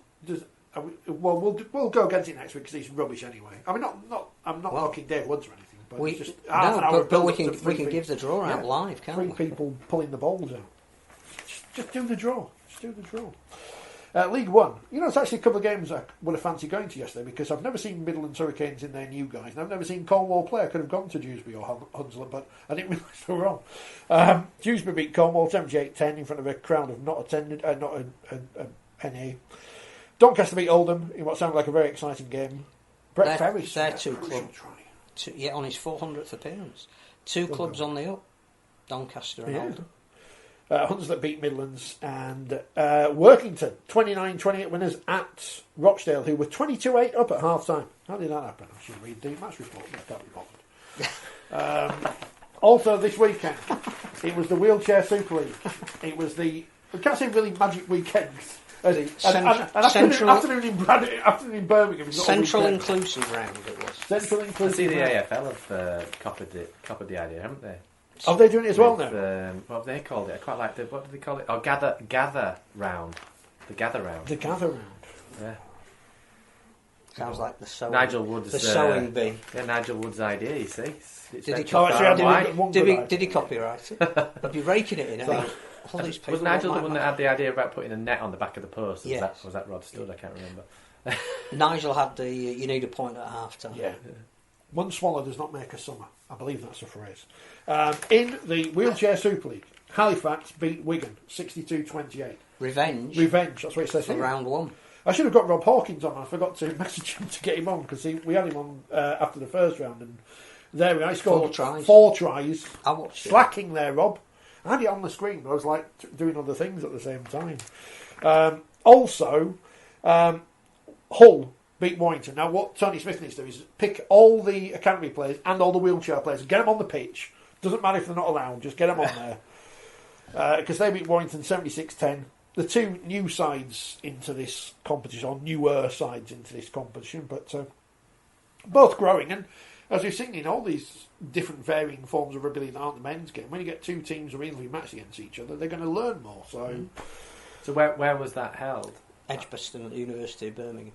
We'll go against it next week because it's rubbish anyway. I mean, I'm not knocking Dave Woods or anything, but we, it's just but we can give the draw out live, can't we? 3 people pulling the balls out. Just do the draw. Just do the draw. League One. It's actually a couple of games I would have fancied going to yesterday because I've never seen Midlands Hurricanes in their new guys, and I've never seen Cornwall play. I could have gone to Dewsbury or Hunslet, but I didn't realise they were on. Dewsbury beat Cornwall 78-10 in front of a crowd of not an NA. Doncaster beat Oldham in what sounded like a very exciting game. Brett Ferris. They're two clubs. On his 400th appearance. Two clubs on the up. Doncaster and Oldham. Hunslet beat Midlands, and Workington 29-28 winners at Rochdale, who were 22-8 up at half time. How did that happen? I should read the match report, but I can't be bothered. Also this weekend, it was the Wheelchair Super League. It was we can't say really magic weekends, is it? Afternoon in Birmingham. Central inclusive round it was. Central inclusive. I see the round. AFL have copied the idea, haven't they? Are they doing it as well now? What have they called it? I quite like what do they call it? Oh, gather round. The gather round. The gather round. Yeah. Sounds like the sewing. Nigel Wood's the sewing bee. Yeah, Nigel Wood's idea. You see. Did he copyright it? I'd be raking it in. All these people. Was Nigel the one that had the idea about putting a net on the back of the post? Yes. Was that Rod Stud? I can't remember. Nigel had the you need a point at half time. Yeah. One swallow does not make a summer. I believe that's a phrase. In the Wheelchair Super League, Halifax beat Wigan 62-28. Revenge, that's what it says for here. round one. I should have got Rob Hawkins on. I forgot to message him to get him on because we had him on after the first round, and there we are. He scored 4 tries. I watched it. Slacking there, Rob. I had it on the screen, but I was like doing other things at the same time. Also, Hull beat Warrington. Now, what Tony Smith needs to do is pick all the academy players and all the wheelchair players and get them on the pitch. Doesn't matter if they're not allowed, just get them on there. Because they beat Warrington 76-10. The two new sides into this competition, or newer sides into this competition, but both growing. And as we've seen in all these different varying forms of rugby league that aren't the men's game, when you get two teams reasonably matched against each other, they're going to learn more. So where was that held? Edgbaston at the University of Birmingham.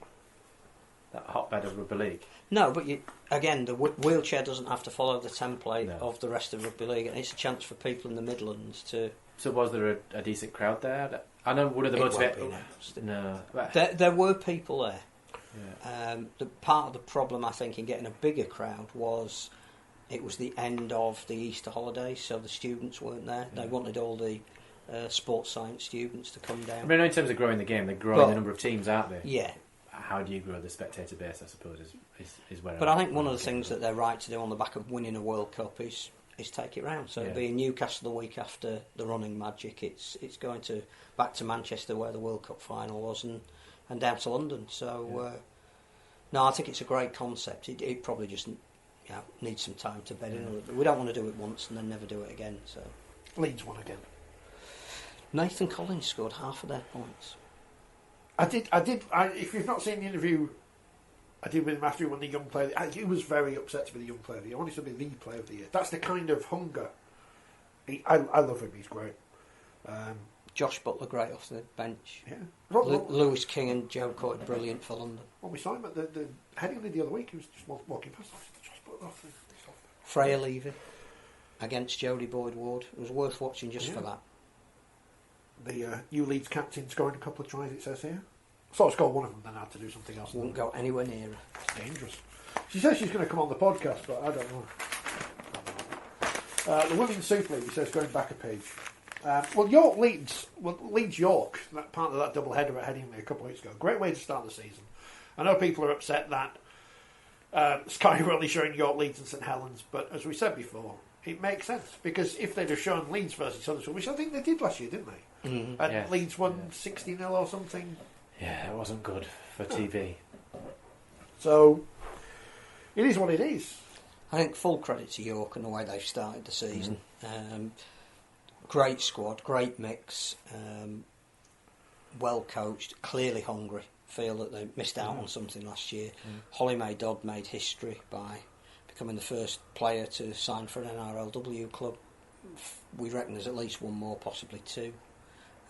That hotbed of rugby league. No, but again, the wheelchair doesn't have to follow the template of the rest of rugby league, and it's a chance for people in the Midlands to. So was there a decent crowd there? I know one of the motivators. No, there were people there. Yeah. The part of the problem, I think, in getting a bigger crowd was it was the end of the Easter holidays, so the students weren't there. Yeah. They wanted all the sports science students to come down. I mean, in terms of growing the game, they're growing the number of teams, aren't they? Yeah. How do you grow the spectator base, I suppose, is where... But I think one of the things that they're right to do on the back of winning a World Cup is take it round. So it'll be in Newcastle the week after the running magic. It's going to back to Manchester where the World Cup final was and down to London. So, no, I think it's a great concept. It probably just needs some time to bed in. We don't want to do it once and then never do it again. So Leeds won again. Nathan Collins scored half of their points. I did. If you've not seen the interview I did with him after he won the Young Player, he was very upset to be the Young Player of the Year. I wanted to be the Player of the Year. That's the kind of hunger. I love him. He's great. Josh Butler, great off the bench. Yeah. Lewis King and Joe Court, brilliant for London. When we saw him at the heading the other week, he was just walking past us. Josh Butler off the Freya Levy against Jodie Boyd-Ward. It was worth watching just for that. The new Leeds captain scoring a couple of tries, it says here. Sort of scored one of them, then had to do something else. Wouldn't go anywhere near her. It's dangerous. She says she's going to come on the podcast, but I don't know. The Women's Super League, he says, going back a page. Leeds York, that part of that double header at Headingley a couple of weeks ago. Great way to start the season. I know people are upset that Sky were only showing York, Leeds and St Helens, but as we said before, it makes sense, because if they'd have shown Leeds versus Huddersfield, which I think they did last year, didn't they? Mm-hmm. And Leeds won 60-0 or something. Yeah, it wasn't good for TV. So, it is what it is. I think full credit to York and the way they've started the season. Great squad, great mix, well coached, clearly hungry. Feel that they missed out on something last year. Holly Mae Dodd made history by becoming the first player to sign for an NRLW club. We reckon there's at least one more, possibly two.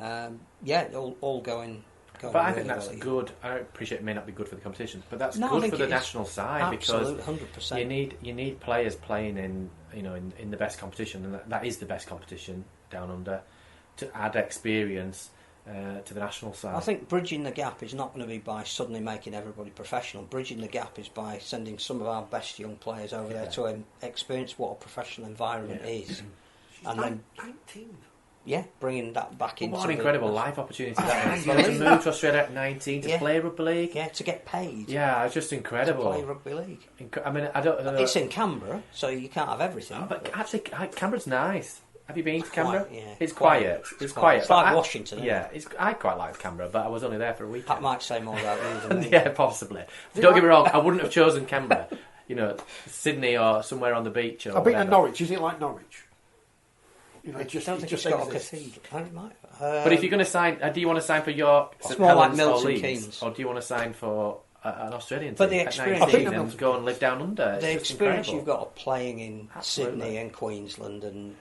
All going. But I think that's good. I appreciate it may not be good for the competition, but that's good for the national side, because 100%. You need players playing in the best competition, and that is the best competition down under, to add experience to the national side. I think bridging the gap is not going to be by suddenly making everybody professional. Bridging the gap is by sending some of our best young players over there to experience what a professional environment is. She's and then 19. Yeah, bringing that back into... What an incredible life opportunity that is. To move to Australia at 19 to play rugby league. Yeah, to get paid. Yeah, it's just incredible. To play rugby league. I mean, I don't know. It's in Canberra, so you can't have everything. But actually, Canberra's nice. Have you been to Canberra? Quiet, yeah. It's quiet. It's quiet. It's like I- Washington. Isn't Yeah, it? I quite liked Canberra, but I was only there for a That weekend. might say more about you than me. Yeah, possibly. Don't get me wrong, I wouldn't have chosen Canberra. You know, Sydney or somewhere on the beach. Or I've been to whatever. Norwich. Is it like Norwich? You know, I it just, don't it think just it's got a exists. cathedral. It might. But if you're going to sign, do you want to sign for York, It's St more like Helens or Milton Leeds, Keynes. or do you want to sign for an Australian For team the at experience- 19 I think and Milton go and live down under? It's The just experience incredible. you've got of playing in Absolutely. Sydney and Queensland and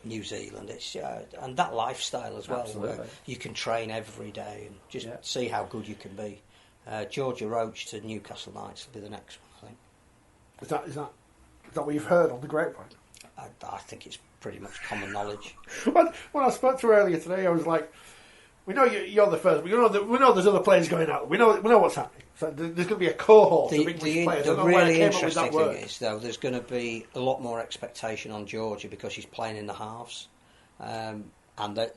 New Zealand, it's and that lifestyle as well, Absolutely. where you can train every day and just Yeah. see how good you can be. Georgia Roach to Newcastle Knights will be the next one, I think. Is that what you've heard on the grapevine? I think it's pretty much common knowledge. When I spoke to her earlier today, I was like, "We know you're the first. We know there's other players going out. We know what's happening. So there's going to be a cohort of English players." I The don't know where I really came up with interesting that thing word. is, though, there's going to be a lot more expectation on Georgia because she's playing in the halves. And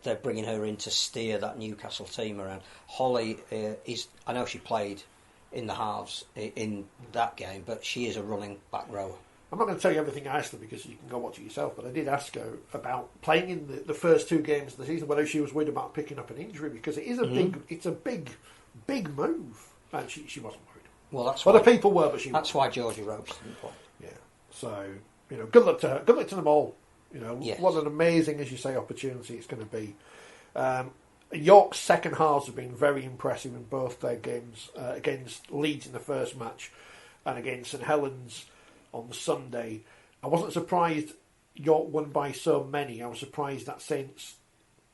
they're bringing her in to steer that Newcastle team around. Holly I know she played in the halves in that game, but she is a running back rower. I'm not going to tell you everything I asked her because you can go watch it yourself, but I did ask her about playing in the first two games of the season, whether she was worried about picking up an injury, because it is a big move, and she wasn't worried. Well, that's Other why, people were, but she that's wasn't. why Georgia Roach didn't play. Yeah. So, good luck to her. Good luck to them all. Yes. What an amazing, as you say, opportunity it's going to be. York's second halves have been very impressive in both their games, against Leeds in the first match and against St Helens on the Sunday. I wasn't surprised York won by so many. I was surprised that Saints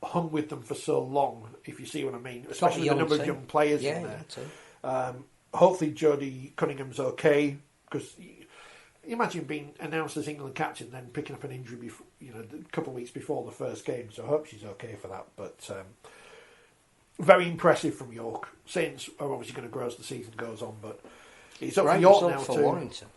hung with them for so long, if you see what I mean, especially with the number of young players in there. Hopefully Jodie Cunningham's okay, because you imagine being announced as England captain then picking up an injury before, a couple of weeks before the first game, so I hope she's okay for that. But very impressive from York. Saints are obviously going to grow as the season goes on, but it's up to York now for too. Warrington.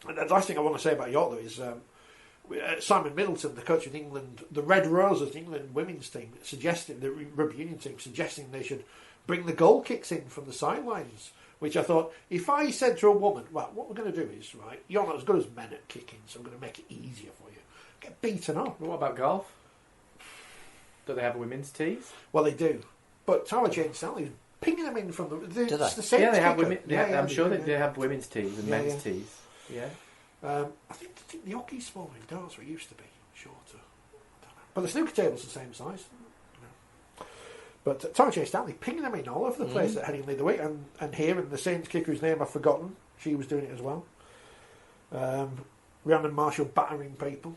And the last thing I want to say about York though is Simon Middleton, the coach of England, the Red Roses, the England women's team, the rugby union team, suggesting they should bring the goal kicks in from the sidelines. Which I thought, if I said to a woman, well, what we're going to do is, right, you're not as good as men at kicking, so I'm going to make it easier for you. Get beaten up. What about golf? Do they have women's tees? Well, they do. But Tara Jane Stanley's pinging them in from the... Do they? The Saints Yeah, they have kicker. women. I'm sure do, that they have women's tees and men's tees. Yeah. I think the hockey's smaller in darts, where it used to be, shorter. I don't know. But the snooker table's the same size. But Tara J. Stanley pinging them in all over the place at Headingley the week, and here, and the Saints kicker whose name I've forgotten, she was doing it as well. Rhiannon Marshall battering people.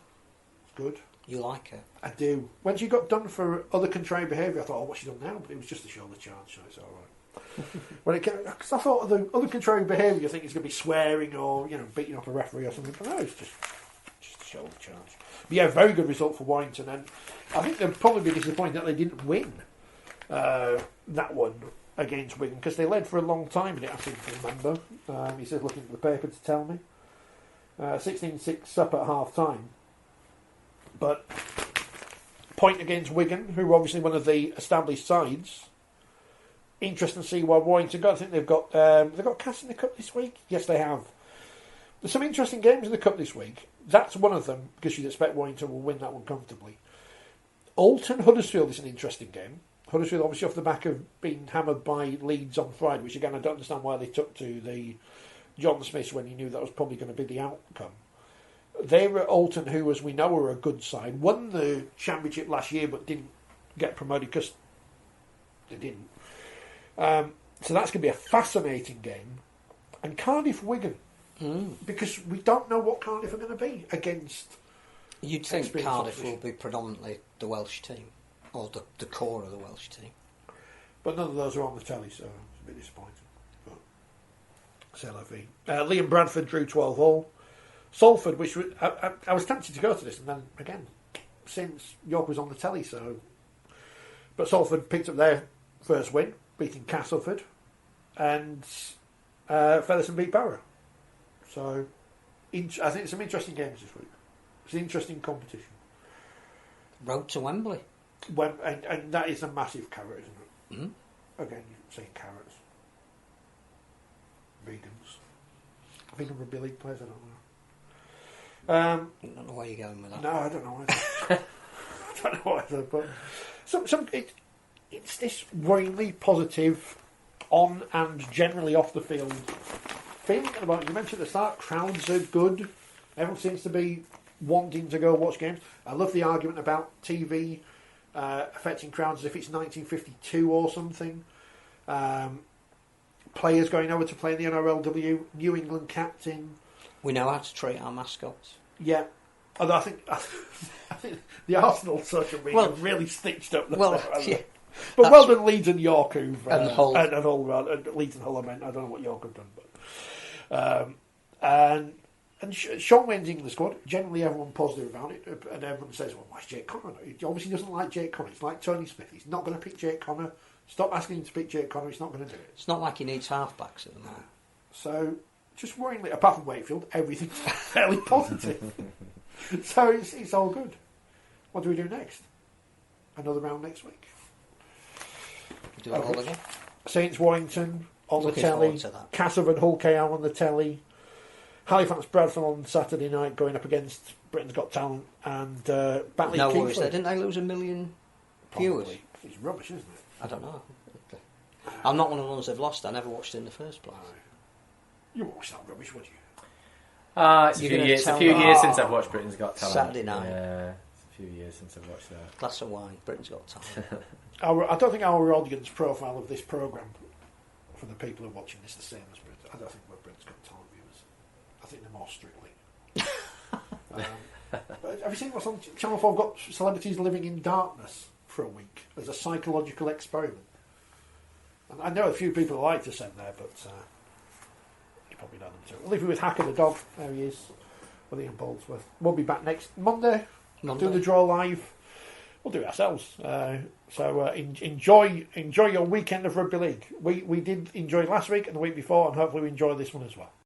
It's good. You like her? I do. When she got done for other contrary behaviour, I thought, what's she done now? But it was just a shoulder charge, so it's all right. When it came, because I thought the other contrary behaviour, I think it's going to be swearing or beating up a referee or something. But no, it's just a shoulder charge. But yeah, very good result for Warrington, and I think they'll probably be disappointed that they didn't win that one against Wigan, because they led for a long time in it, I seem to remember. He says, looking at the paper to tell me. 16-6 up at half time. But point against Wigan, who are obviously one of the established sides. Interesting to see where Warrington got. I think they've got Cass in the Cup this week. Yes, they have. There's some interesting games in the Cup this week. That's one of them, because you'd expect Warrington will win that one comfortably. Alton Huddersfield is an interesting game. Huddersfield obviously off the back of being hammered by Leeds on Friday, which again I don't understand why they took to the John Smiths when you knew that was probably going to be the outcome. They were Alton, who, as we know, are a good side. Won the championship last year, but didn't get promoted because they didn't. So that's going to be a fascinating game. And Cardiff-Wigan, because we don't know what Cardiff are going to be against. You'd think experienced Cardiff opposition. will be predominantly the Welsh team, or the core of the Welsh team. But none of those are on the telly, so it's a bit disappointing. But c'est la vie. Lee and Bradford drew 12-all. Salford, which I was tempted to go to this, and then again, since York was on the telly, so. But Salford picked up their first win, beating Castleford, and Featherstone beat Barrow. So, I think some interesting games this week. It's an interesting competition. Road to Wembley. And that is a massive carrot, isn't it? Mm-hmm. Again, you're saying carrots. Vegans. Vegan rugby league players, I don't know. I don't know where you're going with that. No, I don't know either. don't know either, but it's this worryingly positive on and generally off the field feeling about. You mentioned at the start, crowds are good. Everyone seems to be wanting to go watch games. I love the argument about TV affecting crowds as if it's 1952 or something. Players going over to play in the NRLW, New England captain. We know how to treat our mascots. Yeah. Although I think the Arsenal social media really stitched up the yeah. But well done Leeds and York who've and Hull. And Leeds and Hull I meant. I don't know what York have done, but and Sean Wayne's England squad, generally everyone positive about it, and everyone says, well, why's Jake Connor? He obviously doesn't like Jake Connor. It's like Tony Smith. He's not going to pick Jake Connor. Stop asking him to pick Jake Connor. He's not going to do it. It's not like he needs halfbacks at the moment. So, just worryingly, apart from Wakefield, everything's fairly positive. So it's all good. What do we do next? Another round next week. Do it all again. Saints Warrington on Looking the telly. forward to that. Castleford Hull KR on the telly. Halifax Bradford on Saturday night going up against Britain's Got Talent and Batley No Kingsford. worries there. Didn't they lose 1 million viewers? Probably. It's rubbish, isn't it? I don't know. I'm not one of the ones they've lost. I never watched it in the first place. You won't watch that rubbish, would you? It's You're a few years since I've watched Britain's Got Talent. Saturday night. Yeah, it's a few years since I've watched that. Glass of wine. Britain's Got Talent. I don't think our audience profile of this programme for the people who are watching this is the same as Britain. I don't think we're Britain's Got Talent viewers. I think they're more Strictly. But have you seen what's on Channel 4? Got celebrities living in darkness for a week as a psychological experiment. And I know a few people like to send there, but you probably know them too. We'll leave you with Hacker the dog. There he is, with Ian Boldsworth. We'll be back next Monday. Do the draw live. We'll do it ourselves. So enjoy your weekend of rugby league. We did enjoy last week and the week before, and hopefully we enjoy this one as well.